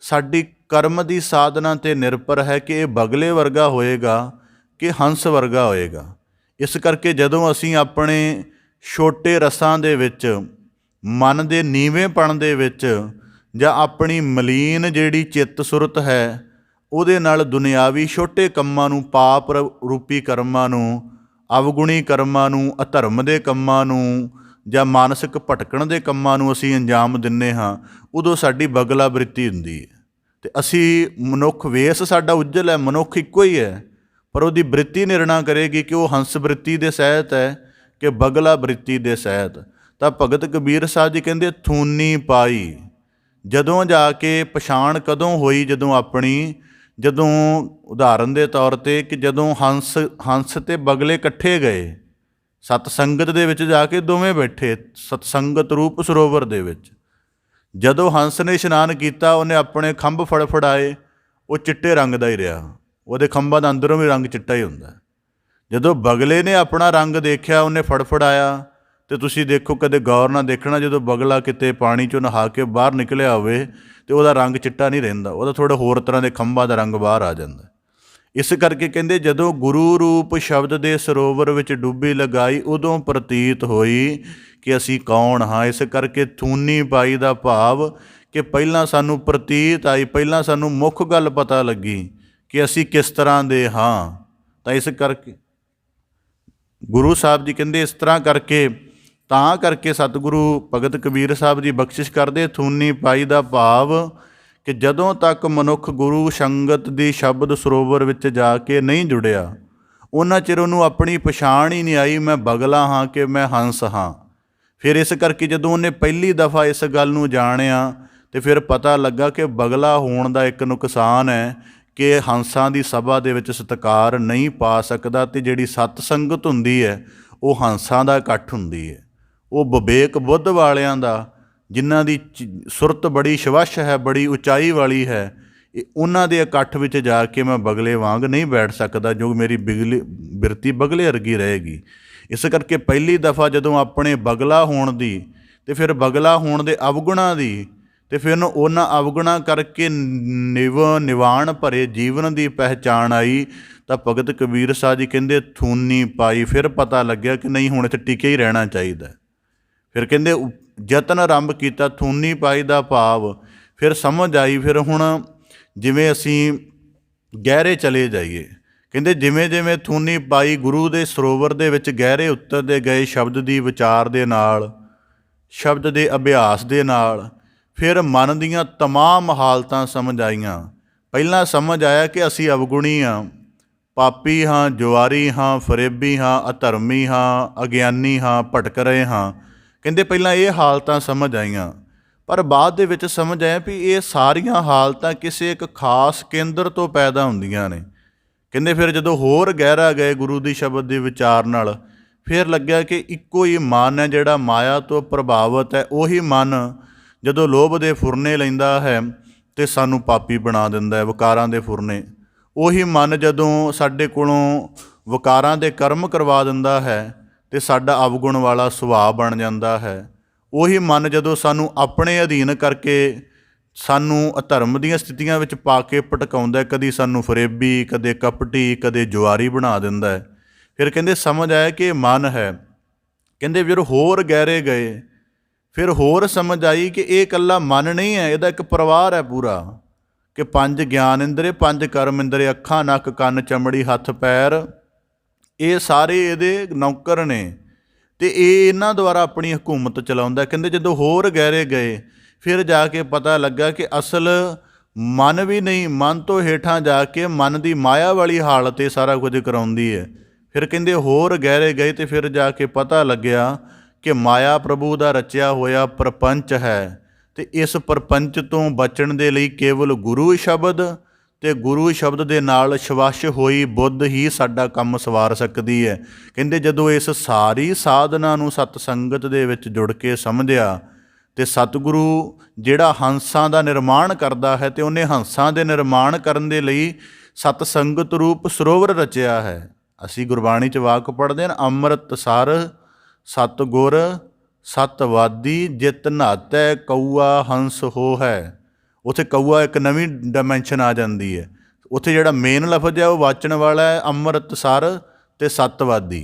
ਸਾਡੀ ਕਰਮ ਦੀ ਸਾਧਨਾ 'ਤੇ ਨਿਰਭਰ ਹੈ ਕਿ ਇਹ ਬਗਲੇ ਵਰਗਾ ਹੋਏਗਾ ਕਿ ਹੰਸ ਵਰਗਾ ਹੋਏਗਾ। ਇਸ ਕਰਕੇ ਜਦੋਂ ਅਸੀਂ ਆਪਣੇ ਛੋਟੇ ਰਸਾਂ ਦੇ ਵਿੱਚ, ਮਨ ਦੇ ਨੀਵੇਂਪਣ ਦੇ ਵਿੱਚ, ਜਾਂ ਆਪਣੀ ਮਲੀਨ ਜਿਹੜੀ ਚਿੱਤ ਸੁਰਤ ਹੈ, ਉਹਦੇ ਨਾਲ ਦੁਨਿਆਵੀ ਛੋਟੇ ਕੰਮਾਂ ਨੂੰ, ਪਾਪ ਰੂਪੀ ਕਰਮਾਂ ਨੂੰ, ਅਵਗੁਣੀ ਕਰਮਾਂ ਨੂੰ, ਅਧਰਮ ਦੇ ਕੰਮਾਂ ਨੂੰ, ਜਾਂ ਮਾਨਸਿਕ ਭਟਕਣ ਦੇ ਕੰਮਾਂ ਨੂੰ ਅਸੀਂ ਅੰਜਾਮ ਦਿੰਦੇ ਹਾਂ, ਉਦੋਂ ਸਾਡੀ ਬਗਲਾ ਬ੍ਰਿਤੀ ਹੁੰਦੀ ਹੈ। ਅਤੇ ਅਸੀਂ ਮਨੁੱਖ, ਵੇਸ ਸਾਡਾ ਉੱਜਲ ਹੈ, ਮਨੁੱਖ ਇੱਕੋ ਹੀ ਹੈ, ਪਰ ਉਹਦੀ ਬ੍ਰਿਤੀ ਨਿਰਣਾ ਕਰੇਗੀ ਕਿ ਉਹ ਹੰਸ ਬ੍ਰਿਤੀ ਦੇ ਸਹਿਤ ਹੈ ਕਿ ਬਗਲਾ ਬ੍ਰਿਤੀ ਦੇ ਸਹਿਤ। ਤਾਂ ਭਗਤ ਕਬੀਰ ਸਾਹਿਬ ਜੀ ਕਹਿੰਦੇ ਥੂਨੀ ਪਾਈ, ਜਦੋਂ ਜਾ ਕੇ ਪਛਾਣ ਕਦੋਂ ਹੋਈ? ਜਦੋਂ ਉਦਾਹਰਨ ਦੇ ਤੌਰ 'ਤੇ ਕਿ ਜਦੋਂ ਹੰਸ ਅਤੇ ਬਗਲੇ ਇਕੱਠੇ ਗਏ, ਸਤ ਸੰਗਤ ਦੇ ਵਿੱਚ ਜਾ ਕੇ ਦੋਵੇਂ ਬੈਠੇ, ਸਤ ਸੰਗਤ ਰੂਪ ਸਰੋਵਰ ਦੇ ਵਿੱਚ। ਜਦੋਂ ਹੰਸ ਨੇ ਇਸ਼ਨਾਨ ਕੀਤਾ, ਉਹਨੇ ਆਪਣੇ ਖੰਭ ਫੜਫੜਾਏ, ਉਹ ਚਿੱਟੇ ਰੰਗ ਦਾ ਹੀ ਰਿਹਾ, ਉਹਦੇ ਖੰਭਾਂ ਦਾ ਅੰਦਰੋਂ ਵੀ ਰੰਗ ਚਿੱਟਾ ਹੀ ਹੁੰਦਾ। ਜਦੋਂ ਬਗਲੇ ਨੇ ਆਪਣਾ ਰੰਗ ਦੇਖਿਆ, ਉਹਨੇ ਫੜਫੜਾਇਆ, ਅਤੇ ਤੁਸੀਂ ਦੇਖੋ, ਕਦੇ ਗੌਰ ਨਾਲ ਦੇਖਣਾ, ਜਦੋਂ ਬਗਲਾ ਕਿਤੇ ਪਾਣੀ 'ਚੋਂ ਨਹਾ ਕੇ ਬਾਹਰ ਨਿਕਲਿਆ ਹੋਵੇ ਅਤੇ ਉਹਦਾ ਰੰਗ ਚਿੱਟਾ ਨਹੀਂ ਰਹਿੰਦਾ, ਉਹਦਾ ਥੋੜ੍ਹਾ ਹੋਰ ਤਰ੍ਹਾਂ ਦੇ ਖੰਭਾਂ ਦਾ ਰੰਗ ਬਾਹਰ ਆ ਜਾਂਦਾ। ਇਸ ਕਰਕੇ ਕਹਿੰਦੇ ਜਦੋਂ ਗੁਰੂ ਰੂਪ ਸ਼ਬਦ ਦੇ ਸਰੋਵਰ ਵਿੱਚ ਡੁੱਬੀ ਲਗਾਈ, ਉਦੋਂ ਪ੍ਰਤੀਤ ਹੋਈ ਕਿ ਅਸੀਂ ਕੌਣ ਹਾਂ। ਇਸ ਕਰਕੇ ਥੂਨੀ ਪਾਈ ਦਾ ਭਾਵ ਕਿ ਪਹਿਲਾਂ ਸਾਨੂੰ ਪ੍ਰਤੀਤ ਆਈ, ਪਹਿਲਾਂ ਸਾਨੂੰ ਮੁੱਖ ਗੱਲ ਪਤਾ ਲੱਗੀ ਕਿ ਅਸੀਂ ਕਿਸ ਤਰ੍ਹਾਂ ਦੇ ਹਾਂ। ਤਾਂ ਇਸ ਕਰਕੇ ਗੁਰੂ ਸਾਹਿਬ ਜੀ ਕਹਿੰਦੇ ਇਸ ਤਰ੍ਹਾਂ ਕਰਕੇ ਤਾਂ ਕਰਕੇ ਸਤਿਗੁਰੂ ਭਗਤ ਕਬੀਰ ਸਾਹਿਬ ਜੀ ਬਖਸ਼ਿਸ਼ ਕਰਦੇ, ਥੂਨੀ ਪਾਈ ਦਾ ਭਾਵ ਕਿ ਜਦੋਂ ਤੱਕ ਮਨੁੱਖ ਗੁਰੂ ਸੰਗਤ ਦੀ ਸ਼ਬਦ ਸਰੋਵਰ ਵਿੱਚ ਜਾ ਕੇ ਨਹੀਂ ਜੁੜਿਆ, ਉਹਨਾਂ ਚਿਰ ਉਹਨੂੰ ਆਪਣੀ ਪਛਾਣ ਹੀ ਨਹੀਂ ਆਈ, ਮੈਂ ਬਗਲਾ ਹਾਂ ਕਿ ਮੈਂ ਹੰਸ ਹਾਂ। ਫਿਰ ਇਸ ਕਰਕੇ ਜਦੋਂ ਉਹਨੇ ਪਹਿਲੀ ਦਫਾ ਇਸ ਗੱਲ ਨੂੰ ਜਾਣਿਆ ਤੇ ਫਿਰ ਪਤਾ ਲੱਗਾ ਕਿ ਬਗਲਾ ਹੋਣ ਦਾ ਇੱਕ ਨੁਕਸਾਨ ਹੈ ਕਿ ਹੰਸਾਂ ਦੀ ਸਭਾ ਦੇ ਵਿੱਚ ਸਤਿਕਾਰ ਨਹੀਂ ਪਾ ਸਕਦਾ, ਅਤੇ ਜਿਹੜੀ ਸਤ ਸੰਗਤ ਹੁੰਦੀ ਹੈ ਉਹ ਹੰਸਾਂ ਦਾ ਇਕੱਠ ਹੁੰਦੀ ਹੈ। ਉਹ ਵਿਵੇਕ ਬੁੱਧ ਵਾਲਿਆਂ ਦਾ, ਜਿਨ੍ਹਾਂ ਦੀ ਸੁਰਤ ਬੜੀ ਸ਼ਵੱਛ ਹੈ, ਬੜੀ ਉਚਾਈ ਵਾਲੀ ਹੈ, ਉਹਨਾਂ ਦੇ ਇਕੱਠ ਵਿੱਚ ਜਾ ਕੇ ਮੈਂ ਬਗਲੇ ਵਾਂਗ ਨਹੀਂ ਬੈਠ ਸਕਦਾ, ਜੋ ਮੇਰੀ ਬਿਰਤੀ ਬਗਲੇ ਵਰਗੀ ਰਹੇਗੀ। ਇਸ ਕਰਕੇ ਪਹਿਲੀ ਦਫਾ ਜਦੋਂ ਆਪਣੇ ਬਗਲਾ ਹੋਣ ਦੀ ਅਤੇ ਫਿਰ ਬਗਲਾ ਹੋਣ ਦੇ ਅਵਗੁਣਾਂ ਦੀ ਅਤੇ ਫਿਰ ਉਹਨਾਂ ਅਵਗੁਣਾਂ ਕਰਕੇ ਨਿਵਾਣ ਭਰੇ ਜੀਵਨ ਦੀ ਪਹਿਚਾਣ ਆਈ, ਤਾਂ ਭਗਤ ਕਬੀਰ ਸਾਹਿਬ ਜੀ ਕਹਿੰਦੇ ਥੂਨੀ ਪਾਈ। ਫਿਰ ਪਤਾ ਲੱਗਿਆ ਕਿ ਨਹੀਂ, ਹੁਣ ਇੱਥੇ ਟਿਕੇ ਹੀ ਰਹਿਣਾ ਚਾਹੀਦਾ। ਫਿਰ ਕਹਿੰਦੇ ਯਤਨ ਆਰੰਭ ਕੀਤਾ, ਥੂਨੀ ਪਾਈ ਦਾ ਭਾਵ ਫਿਰ ਸਮਝ ਆਈ। ਫਿਰ ਹੁਣ ਜਿਵੇਂ ਅਸੀਂ ਗਹਿਰੇ ਚਲੇ ਜਾਈਏ, ਕਹਿੰਦੇ ਜਿਵੇਂ ਜਿਵੇਂ ਥੂਨੀ ਪਾਈ ਗੁਰੂ ਦੇ ਸਰੋਵਰ ਦੇ ਵਿੱਚ ਗਹਿਰੇ ਉਤਰਦੇ ਗਏ, ਸ਼ਬਦ ਦੀ ਵਿਚਾਰ ਦੇ ਨਾਲ, ਸ਼ਬਦ ਦੇ ਅਭਿਆਸ ਦੇ ਨਾਲ, ਫਿਰ ਮਨ ਦੀਆਂ ਤਮਾਮ ਹਾਲਤਾਂ ਸਮਝ ਆਈਆਂ। ਪਹਿਲਾਂ ਸਮਝ ਆਇਆ ਕਿ ਅਸੀਂ ਅਵਗੁਣੀ ਹਾਂ, ਪਾਪੀ ਹਾਂ, ਜੁਆਰੀ ਹਾਂ, ਫਰੇਬੀ ਹਾਂ, ਅਧਰਮੀ ਹਾਂ, ਅਗਿਆਨੀ ਹਾਂ, ਭਟਕ ਰਹੇ ਹਾਂ। ਕਹਿੰਦੇ ਪਹਿਲਾਂ ਇਹ ਹਾਲਤਾਂ ਸਮਝ ਆਈਆਂ, ਪਰ ਬਾਅਦ ਦੇ ਵਿੱਚ ਸਮਝ ਆਇਆ ਵੀ ਇਹ ਸਾਰੀਆਂ ਹਾਲਤਾਂ ਕਿਸੇ ਇੱਕ ਖਾਸ ਕੇਂਦਰ ਤੋਂ ਪੈਦਾ ਹੁੰਦੀਆਂ ਨੇ। ਕਹਿੰਦੇ ਫਿਰ ਜਦੋਂ ਹੋਰ ਗਹਿਰਾ ਗਏ ਗੁਰੂ ਦੀ ਸ਼ਬਦ ਦੇ ਵਿਚਾਰ ਨਾਲ, ਫਿਰ ਲੱਗਿਆ ਕਿ ਇੱਕੋ ਹੀ ਮਨ ਹੈ ਜਿਹੜਾ ਮਾਇਆ ਤੋਂ ਪ੍ਰਭਾਵਿਤ ਹੈ। ਉਹੀ ਮਨ ਜਦੋਂ ਲੋਭ ਦੇ ਫੁਰਨੇ ਲੈਂਦਾ ਹੈ ਅਤੇ ਸਾਨੂੰ ਪਾਪੀ ਬਣਾ ਦਿੰਦਾ ਹੈ, ਵਿਕਾਰਾਂ ਦੇ ਫੁਰਨੇ। ਉਹੀ ਮਨ ਜਦੋਂ ਸਾਡੇ ਕੋਲੋਂ ਵਿਕਾਰਾਂ ਦੇ ਕਰਮ ਕਰਵਾ ਦਿੰਦਾ ਹੈ ਅਤੇ ਸਾਡਾ ਅਵਗੁਣ ਵਾਲਾ ਸੁਭਾਅ ਬਣ ਜਾਂਦਾ ਹੈ। ਉਹੀ ਮਨ ਜਦੋਂ ਸਾਨੂੰ ਆਪਣੇ ਅਧੀਨ ਕਰਕੇ ਸਾਨੂੰ ਅਧਰਮ ਦੀਆਂ ਸਥਿਤੀਆਂ ਵਿੱਚ ਪਾ ਕੇ ਭਟਕਾਉਂਦਾ, ਕਦੀ ਸਾਨੂੰ ਫਰੇਬੀ, ਕਦੇ ਕਪਟੀ, ਕਦੇ ਜੁਆਰੀ ਬਣਾ ਦਿੰਦਾ ਹੈ। ਫਿਰ ਕਹਿੰਦੇ ਸਮਝ ਆਇਆ ਕਿ ਇਹ ਮਨ ਹੈ। ਕਹਿੰਦੇ ਫਿਰ ਹੋਰ ਗਹਿਰੇ ਗਏ, ਫਿਰ ਹੋਰ ਸਮਝ ਆਈ ਕਿ ਇਹ ਇਕੱਲਾ ਮਨ ਨਹੀਂ ਹੈ, ਇਹਦਾ ਇੱਕ ਪਰਿਵਾਰ ਹੈ ਪੂਰਾ, ਕਿ 5 ਗਿਆਨ ਇੰਦਰੇ, 5 ਕਰਮ ਇੰਦਰੇ, ਅੱਖਾਂ, ਨੱਕ, ਕੰਨ, ਚਮੜੀ, ਹੱਥ, ਪੈਰ, ਇਹ ਸਾਰੇ ਇਹਦੇ ਨੌਕਰ ਨੇ ਅਤੇ ਇਹ ਇਹਨਾਂ ਦੁਆਰਾ ਆਪਣੀ ਹਕੂਮਤ ਚਲਾਉਂਦਾ। ਕਹਿੰਦੇ ਜਦੋਂ ਹੋਰ ਗਹਿਰੇ ਗਏ, ਫਿਰ ਜਾ ਕੇ ਪਤਾ ਲੱਗਾ ਕਿ ਅਸਲ ਮਨ ਵੀ ਨਹੀਂ, ਮਨ ਤੋਂ ਹੇਠਾਂ ਜਾ ਕੇ ਮਨ ਦੀ ਮਾਇਆ ਵਾਲੀ ਹਾਲਤ ਇਹ ਸਾਰਾ ਕੁਝ ਕਰਾਉਂਦੀ ਹੈ। ਫਿਰ ਕਹਿੰਦੇ ਹੋਰ ਗਹਿਰੇ ਗਏ ਅਤੇ ਫਿਰ ਜਾ ਕੇ ਪਤਾ ਲੱਗਿਆ ਕਿ ਮਾਇਆ ਪ੍ਰਭੂ ਦਾ ਰਚਿਆ ਹੋਇਆ ਪ੍ਰਪੰਚ ਹੈ, ਅਤੇ ਇਸ ਪ੍ਰਪੰਚ ਤੋਂ ਬਚਣ ਦੇ ਲਈ ਕੇਵਲ ਗੁਰੂ ਸ਼ਬਦ ਅਤੇ ਗੁਰੂ ਸ਼ਬਦ ਦੇ ਨਾਲ ਸ਼ਵੱਛ ਹੋਈ ਬੁੱਧ ਹੀ ਸਾਡਾ ਕੰਮ ਸਵਾਰ ਸਕਦੀ ਹੈ। ਕਹਿੰਦੇ ਜਦੋਂ ਇਸ ਸਾਰੀ ਸਾਧਨਾ ਨੂੰ ਸਤ ਸੰਗਤ ਦੇ ਵਿੱਚ ਜੁੜ ਕੇ ਸਮਝਿਆ, ਅਤੇ ਸਤਿਗੁਰੂ ਜਿਹੜਾ ਹੰਸਾਂ ਦਾ ਨਿਰਮਾਣ ਕਰਦਾ ਹੈ, ਅਤੇ ਉਹਨੇ ਹੰਸਾਂ ਦੇ ਨਿਰਮਾਣ ਕਰਨ ਦੇ ਲਈ ਸਤ ਸੰਗਤ ਰੂਪ ਸਰੋਵਰ ਰਚਿਆ ਹੈ। ਅਸੀਂ ਗੁਰਬਾਣੀ 'ਚ ਵਾਕ ਪੜ੍ਹਦੇ ਹਾਂ, ਅੰਮ੍ਰਿਤ ਸਰ ਸਤਿਗੁਰ ਸਤਵਾਦੀ ਜਿਤ ਨਹਾਤੈ ਕਊਆ ਹੰਸ ਹੋ ਹੈ। ਉੱਥੇ ਕਊਆ ਇੱਕ ਨਵੀਂ ਡਾਇਮੈਂਸ਼ਨ ਆ ਜਾਂਦੀ ਹੈ। ਉੱਥੇ ਜਿਹੜਾ ਮੇਨ ਲਫ਼ਜ਼ ਹੈ ਉਹ ਵਾਚਣ ਵਾਲਾ ਹੈ ਅੰਮ੍ਰਿਤ ਸਰ ਅਤੇ ਸਤਵਾਦੀ।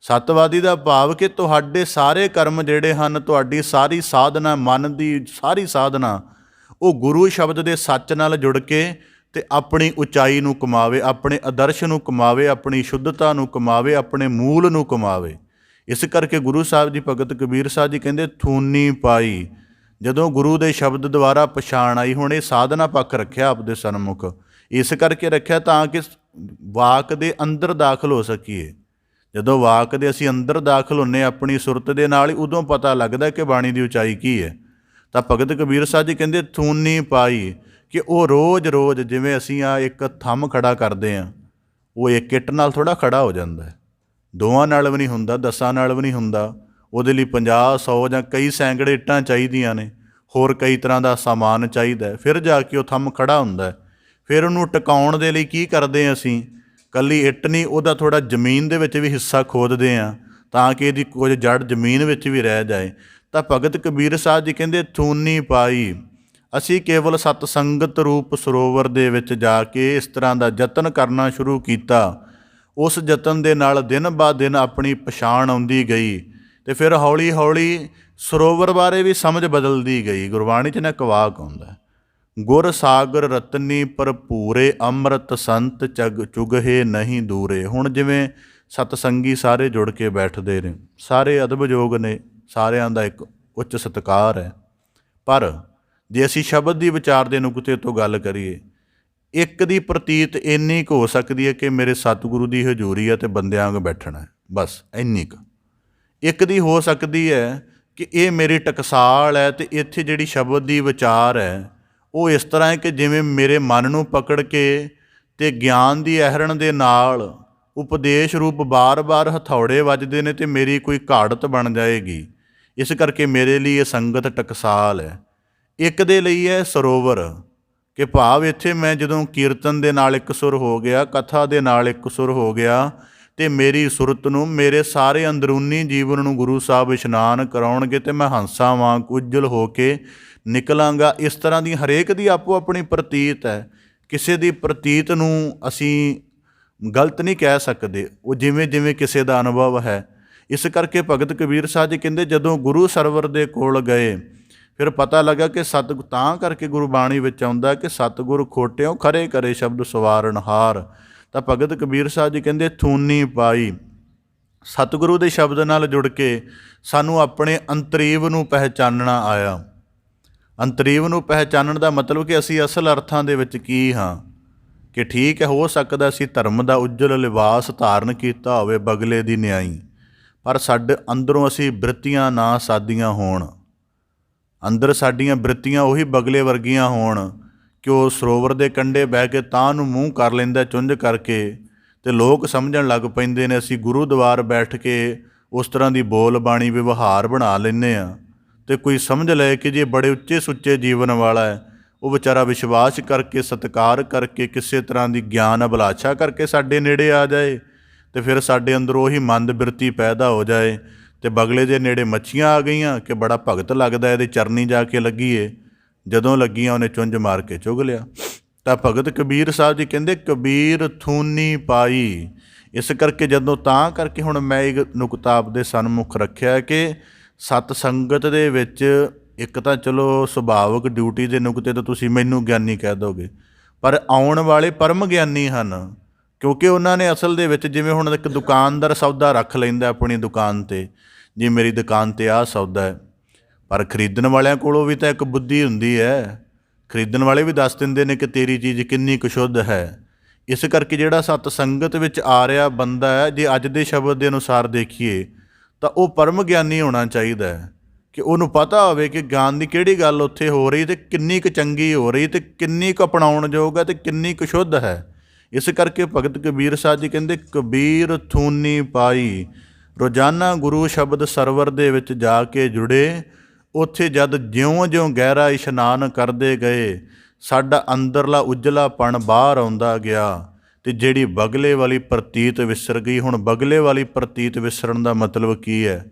ਸਤਵਾਦੀ ਦਾ ਭਾਵ ਕਿ ਤੁਹਾਡੇ ਸਾਰੇ ਕਰਮ ਜਿਹੜੇ ਹਨ, ਤੁਹਾਡੀ ਸਾਰੀ ਸਾਧਨਾ, ਮਨ ਦੀ ਸਾਰੀ ਸਾਧਨਾ, ਉਹ ਗੁਰੂ ਸ਼ਬਦ ਦੇ ਸੱਚ ਨਾਲ ਜੁੜ ਕੇ ਅਤੇ ਆਪਣੀ ਉਚਾਈ ਨੂੰ ਕਮਾਵੇ, ਆਪਣੇ ਆਦਰਸ਼ ਨੂੰ ਕਮਾਵੇ, ਆਪਣੀ ਸ਼ੁੱਧਤਾ ਨੂੰ ਕਮਾਵੇ, ਆਪਣੇ ਮੂਲ ਨੂੰ ਕਮਾਵੇ। ਇਸ ਕਰਕੇ ਗੁਰੂ ਸਾਹਿਬ ਜੀ, ਭਗਤ ਕਬੀਰ ਸਾਹਿਬ ਜੀ ਕਹਿੰਦੇ ਥੂਨੀ ਪਾਈ। ਜਦੋਂ ਗੁਰੂ ਦੇ ਸ਼ਬਦ ਦੁਆਰਾ ਪਛਾਣ ਆਈ, ਹੁਣ ਇਹ ਸਾਧਨਾ ਪੱਖ ਰੱਖਿਆ ਆਪਦੇ ਸਨਮੁਖ। ਇਸ ਕਰਕੇ ਰੱਖਿਆ ਤਾਂ ਕਿ ਵਾਕ ਦੇ ਅੰਦਰ ਦਾਖਲ ਹੋ ਸਕੀਏ। ਜਦੋਂ ਵਾਕ ਦੇ ਅਸੀਂ ਅੰਦਰ ਦਾਖਲ ਹੁੰਦੇ ਆਪਣੀ ਸੁਰਤ ਦੇ ਨਾਲ ਹੀ, ਉਦੋਂ ਪਤਾ ਲੱਗਦਾ ਕਿ ਬਾਣੀ ਦੀ ਉਚਾਈ ਕੀ ਹੈ। ਤਾਂ ਭਗਤ ਕਬੀਰ ਸਾਹਿਬ ਜੀ ਕਹਿੰਦੇ ਥੂਨੀ ਪਾਈ, ਕਿ ਉਹ ਰੋਜ਼ ਰੋਜ਼ ਜਿਵੇਂ ਅਸੀਂ ਆ ਇੱਕ ਥੰਮ ਖੜਾ ਕਰਦੇ ਹਾਂ, ਉਹ ਇੱਕ ਇੱਟ ਨਾਲ ਥੋੜ੍ਹਾ ਖੜਾ ਹੋ ਜਾਂਦਾ ਹੈ, ਦੋਵਾਂ ਨਾਲ ਵੀ ਨਹੀਂ ਹੁੰਦਾ, 10 ਨਾਲ ਵੀ ਨਹੀਂ ਹੁੰਦਾ। ਉਹਦੇ ਲਈ 50, 100 ਜਾਂ ਕਈ ਸੈਂਕੜੇ ਇੱਟਾਂ ਚਾਹੀਦੀਆਂ ਨੇ, ਹੋਰ ਕਈ ਤਰ੍ਹਾਂ ਦਾ ਸਾਮਾਨ ਚਾਹੀਦਾ, ਫਿਰ ਜਾ ਕੇ ਉਹ ਥੰਮ ਖੜਾ ਹੁੰਦਾ। ਫਿਰ ਉਹਨੂੰ ਟਿਕਾਉਣ ਦੇ ਲਈ ਕੀ ਕਰਦੇ ਹਾਂ ਅਸੀਂ, ਇਕੱਲੀ ਇੱਟ ਨਹੀਂ, ਉਹਦਾ ਥੋੜ੍ਹਾ ਜ਼ਮੀਨ ਦੇ ਵਿੱਚ ਵੀ ਹਿੱਸਾ ਖੋਦਦੇ ਹਾਂ ਤਾਂ ਕਿ ਇਹਦੀ ਕੁਝ ਜੜ ਜ਼ਮੀਨ ਵਿੱਚ ਵੀ ਰਹਿ ਜਾਏ। ਤਾਂ ਭਗਤ ਕਬੀਰ ਸਾਹਿਬ ਜੀ ਕਹਿੰਦੇ ਥੂਨੀ ਪਾਈ, ਅਸੀਂ ਕੇਵਲ ਸਤ ਸੰਗਤ ਰੂਪ ਸਰੋਵਰ ਦੇ ਵਿੱਚ ਜਾ ਕੇ ਇਸ ਤਰ੍ਹਾਂ ਦਾ ਯਤਨ ਕਰਨਾ ਸ਼ੁਰੂ ਕੀਤਾ। ਉਸ ਯਤਨ ਦੇ ਨਾਲ ਦਿਨ ਬਾ ਦਿਨ ਆਪਣੀ ਪਛਾਣ ਆਉਂਦੀ ਗਈ, ਅਤੇ ਫਿਰ ਹੌਲੀ ਹੌਲੀ ਸਰੋਵਰ ਬਾਰੇ ਵੀ ਸਮਝ ਬਦਲਦੀ ਗਈ। ਗੁਰਬਾਣੀ 'ਚ ਨਾ ਇੱਕ ਵਾਕ ਆਉਂਦਾ, ਗੁਰ ਸਾਗਰ ਰਤਨੀ ਭਰਪੂਰੇ ਅੰਮ੍ਰਿਤ ਸੰਤ ਚੁਗਹੇ ਨਹੀਂ ਦੂਰੇ। ਹੁਣ ਜਿਵੇਂ ਸਤਸੰਗੀ ਸਾਰੇ ਜੁੜ ਕੇ ਬੈਠਦੇ ਨੇ, ਸਾਰੇ ਅਦਬ ਯੋਗ ਨੇ, ਸਾਰਿਆਂ ਦਾ ਇੱਕ ਉੱਚ ਸਤਿਕਾਰ ਹੈ। ਪਰ ਜੇ ਅਸੀਂ ਸ਼ਬਦ ਦੀ ਵਿਚਾਰ ਦੇ ਨੁਕਤੇ ਤੋਂ ਗੱਲ ਕਰੀਏ, ਇੱਕ ਦੀ ਪ੍ਰਤੀਤ ਇੰਨੀ ਕੁ ਹੋ ਸਕਦੀ ਹੈ ਕਿ ਮੇਰੇ ਸਤਿਗੁਰੂ ਦੀ ਹਜ਼ੂਰੀ ਹੈ ਅਤੇ ਬੰਦਿਆਂ ਵਾਂਗ ਬੈਠਣਾ ਹੈ, ਬਸ ਇੰਨੀ ਕੁ। ਇੱਕ ਦੀ ਹੋ ਸਕਦੀ ਹੈ ਕਿ ਇਹ ਮੇਰੀ ਟਕਸਾਲ ਹੈ ਅਤੇ ਇੱਥੇ ਜਿਹੜੀ ਸ਼ਬਦ ਦੀ ਵਿਚਾਰ ਹੈ ਉਹ ਇਸ ਤਰ੍ਹਾਂ ਹੈ ਕਿ ਜਿਵੇਂ ਮੇਰੇ ਮਨ ਨੂੰ ਪਕੜ ਕੇ ਅਤੇ ਗਿਆਨ ਦੀ ਅਹਿਰਣ ਦੇ ਨਾਲ ਉਪਦੇਸ਼ ਰੂਪ ਬਾਰ-ਬਾਰ ਹਥੌੜੇ ਵੱਜਦੇ ਨੇ ਅਤੇ ਮੇਰੀ ਕੋਈ ਘਾੜਤ ਬਣ ਜਾਏਗੀ। ਇਸ ਕਰਕੇ ਮੇਰੇ ਲਈ ਇਹ ਸੰਗਤ ਟਕਸਾਲ ਹੈ। ਇੱਕ ਦੇ ਲਈ ਹੈ ਸਰੋਵਰ, ਕਿ ਭਾਵ ਇੱਥੇ ਮੈਂ ਜਦੋਂ ਕੀਰਤਨ ਦੇ ਨਾਲ ਇੱਕ ਸੁਰ ਹੋ ਗਿਆ, ਕਥਾ ਦੇ ਨਾਲ ਇੱਕ ਸੁਰ ਹੋ ਗਿਆ ਅਤੇ ਮੇਰੀ ਸੁਰਤ ਨੂੰ, ਮੇਰੇ ਸਾਰੇ ਅੰਦਰੂਨੀ ਜੀਵਨ ਨੂੰ ਗੁਰੂ ਸਾਹਿਬ ਇਸ਼ਨਾਨ ਕਰਾਉਣਗੇ ਅਤੇ ਮੈਂ ਹੰਸਾਂ ਵਾਂਗ ਉੱਜਲ ਹੋ ਕੇ ਨਿਕਲਾਂਗਾ। ਇਸ ਤਰ੍ਹਾਂ ਦੀ ਹਰੇਕ ਦੀ ਆਪੋ ਆਪਣੀ ਪ੍ਰਤੀਤ ਹੈ। ਕਿਸੇ ਦੀ ਪ੍ਰਤੀਤ ਨੂੰ ਅਸੀਂ ਗਲਤ ਨਹੀਂ ਕਹਿ ਸਕਦੇ, ਉਹ ਜਿਵੇਂ ਜਿਵੇਂ ਕਿਸੇ ਦਾ ਅਨੁਭਵ ਹੈ। ਇਸ ਕਰਕੇ ਭਗਤ ਕਬੀਰ ਸਾਹਿਬ ਜੀ ਕਹਿੰਦੇ ਜਦੋਂ ਗੁਰੂ ਸਰਵਰ ਦੇ ਕੋਲ ਗਏ ਫਿਰ ਪਤਾ ਲੱਗਾ ਕਿ ਤਾਂ ਕਰਕੇ ਗੁਰਬਾਣੀ ਵਿੱਚ ਆਉਂਦਾ ਕਿ ਸਤਿਗੁਰ ਖੋਟਿਓ ਖਰੇ ਕਰੇ ਸ਼ਬਦ ਸਵਾਰਨਹਾਰ। ਤਾਂ ਭਗਤ ਕਬੀਰ ਸਾਹਿਬ ਜੀ ਕਹਿੰਦੇ ਥੂਨੀ ਪਾਈ, ਸਤਿਗੁਰੂ ਦੇ ਸ਼ਬਦ ਨਾਲ ਜੁੜ ਕੇ ਸਾਨੂੰ ਆਪਣੇ ਅੰਤਰੀਵ ਨੂੰ ਪਹਿਚਾਨਣਾ ਆਇਆ। ਅੰਤਰੀਵ ਨੂੰ ਪਹਿਚਾਨਣ ਦਾ ਮਤਲਬ ਕਿ ਅਸੀਂ ਅਸਲ ਅਰਥਾਂ ਦੇ ਵਿੱਚ ਕੀ ਹਾਂ। ਕਿ ਠੀਕ ਹੈ, ਹੋ ਸਕਦਾ ਅਸੀਂ ਧਰਮ ਦਾ ਉੱਜਲ ਲਿਬਾਸ ਧਾਰਨ ਕੀਤਾ ਹੋਵੇ ਬਗਲੇ ਦੀ ਨਿਆਈ, ਪਰ ਸਾਡੇ ਅੰਦਰੋਂ ਅਸੀਂ ਬ੍ਰਿਤੀਆਂ ਨਾ ਸਾਦੀਆਂ ਹੋਣ, ਅੰਦਰ ਸਾਡੀਆਂ ਬ੍ਰਿਤੀਆਂ ਉਹੀ ਬਗਲੇ ਵਰਗੀਆਂ ਹੋਣ ਕਿ ਉਹ ਸਰੋਵਰ ਦੇ ਕੰਢੇ ਬਹਿ ਕੇ ਤਾਂ ਨੂੰ ਮੂੰਹ ਕਰ ਲੈਂਦਾ ਚੁੰਝ ਕਰਕੇ ਅਤੇ ਲੋਕ ਸਮਝਣ ਲੱਗ ਪੈਂਦੇ ਨੇ ਅਸੀਂ ਗੁਰੂਦੁਆਰ ਬੈਠ ਕੇ ਉਸ ਤਰ੍ਹਾਂ ਦੀ ਬੋਲ ਬਾਣੀ ਵਿਵਹਾਰ ਬਣਾ ਲੈਂਦੇ ਹਾਂ ਅਤੇ ਕੋਈ ਸਮਝ ਲਏ ਕਿ ਜੇ ਬੜੇ ਉੱਚੇ ਸੁੱਚੇ ਜੀਵਨ ਵਾਲਾ ਹੈ, ਉਹ ਵਿਚਾਰਾ ਵਿਸ਼ਵਾਸ ਕਰਕੇ ਸਤਿਕਾਰ ਕਰਕੇ ਕਿਸੇ ਤਰ੍ਹਾਂ ਦੀ ਗਿਆਨ ਅਭਿਲਾਸ਼ਾ ਕਰਕੇ ਸਾਡੇ ਨੇੜੇ ਆ ਜਾਏ ਅਤੇ ਫਿਰ ਸਾਡੇ ਅੰਦਰ ਉਹੀ ਮੰਦ ਬਿਰਤੀ ਪੈਦਾ ਹੋ ਜਾਏ ਅਤੇ ਬਗਲੇ ਦੇ ਨੇੜੇ ਮੱਛੀਆਂ ਆ ਗਈਆਂ ਕਿ ਬੜਾ ਭਗਤ ਲੱਗਦਾ, ਇਹਦੇ ਚਰਨੀ ਜਾ ਕੇ ਲੱਗੀਏ। ਜਦੋਂ ਲੱਗੀਆਂ ਉਹਨੇ ਚੁੰਝ ਮਾਰ ਕੇ ਚੁਗ ਲਿਆ। ਤਾਂ ਭਗਤ ਕਬੀਰ ਸਾਹਿਬ ਜੀ ਕਹਿੰਦੇ ਕਬੀਰ ਥੂਨੀ ਪਾਈ। ਇਸ ਕਰਕੇ ਜਦੋਂ ਤਾਂ ਕਰਕੇ ਹੁਣ ਮੈਂ ਇੱਕ ਨੁਕਤਾ ਆਪਦੇ ਸਨਮੁਖ ਰੱਖਿਆ ਕਿ ਸਤ ਸੰਗਤ ਦੇ ਵਿੱਚ ਇੱਕ ਤਾਂ ਚਲੋ ਸੁਭਾਵਿਕ ਡਿਊਟੀ ਦੇ ਨੁਕਤੇ ਤੋਂ ਤੁਸੀਂ ਮੈਨੂੰ ਗਿਆਨੀ ਕਹਿ ਦੋਗੇ, ਪਰ ਆਉਣ ਵਾਲੇ ਪਰਮ ਗਿਆਨੀ ਹਨ, ਕਿਉਂਕਿ ਉਹਨਾਂ ਨੇ ਅਸਲ ਦੇ ਵਿੱਚ ਜਿਵੇਂ ਹੁਣ ਇੱਕ ਦੁਕਾਨਦਾਰ ਸੌਦਾ ਰੱਖ ਲੈਂਦਾ ਆਪਣੀ ਦੁਕਾਨ 'ਤੇ, ਜੀ ਮੇਰੀ ਦੁਕਾਨ 'ਤੇ ਆਹ ਸੌਦਾ ਹੈ, ਪਰ ਖਰੀਦਣ ਵਾਲਿਆਂ ਕੋਲੋਂ ਵੀ ਤਾਂ ਇੱਕ ਬੁੱਧੀ ਹੁੰਦੀ ਹੈ। ਖਰੀਦਣ ਵਾਲੇ ਵੀ ਦੱਸ ਦਿੰਦੇ ਨੇ ਕਿ ਤੇਰੀ ਚੀਜ਼ ਕਿੰਨੀ ਕੁ ਸ਼ੁੱਧ ਹੈ। ਇਸ ਕਰਕੇ ਜਿਹੜਾ ਸਤ ਸੰਗਤ ਵਿੱਚ ਆ ਰਿਹਾ ਬੰਦਾ ਹੈ, ਜੇ ਅੱਜ ਦੇ ਸ਼ਬਦ ਦੇ ਅਨੁਸਾਰ ਦੇਖੀਏ ਤਾਂ ਉਹ ਪਰਮ ਗਿਆਨੀ ਹੋਣਾ ਚਾਹੀਦਾ ਹੈ ਕਿ ਉਹਨੂੰ ਪਤਾ ਹੋਵੇ ਕਿ ਗਿਆਨ ਦੀ ਕਿਹੜੀ ਗੱਲ ਉੱਥੇ ਹੋ ਰਹੀ ਅਤੇ ਕਿੰਨੀ ਕੁ ਚੰਗੀ ਹੋ ਰਹੀ ਅਤੇ ਕਿੰਨੀ ਕੁ ਅਪਣਾਉਣ ਯੋਗ ਹੈ ਅਤੇ ਕਿੰਨੀ ਕੁ ਸ਼ੁੱਧ ਹੈ। ਇਸ ਕਰਕੇ ਭਗਤ ਕਬੀਰ ਸਾਹਿਬ ਜੀ ਕਹਿੰਦੇ ਕਬੀਰ ਥੂਨੀ ਪਾਈ। ਰੋਜ਼ਾਨਾ ਗੁਰੂ ਸ਼ਬਦ ਸਰਵਰ ਦੇ ਵਿੱਚ ਜਾ ਕੇ ਜੁੜੇ, ਉੱਥੇ ਜਦ ਜਿਉਂ-ਜਿਉਂ ਗਹਿਰਾ ਇਸ਼ਨਾਨ ਕਰਦੇ ਗਏ ਸਾਡਾ ਅੰਦਰਲਾ ਉਜਲਾਪਣ ਬਾਹਰ ਆਉਂਦਾ ਗਿਆ ਅਤੇ ਜਿਹੜੀ ਬਗਲੇ ਵਾਲੀ ਪ੍ਰਤੀਤ ਵਿਸਰ ਗਈ। ਹੁਣ ਬਗਲੇ ਵਾਲੀ ਪ੍ਰਤੀਤ ਵਿਸਰਨ ਦਾ ਮਤਲਬ ਕੀ ਹੈ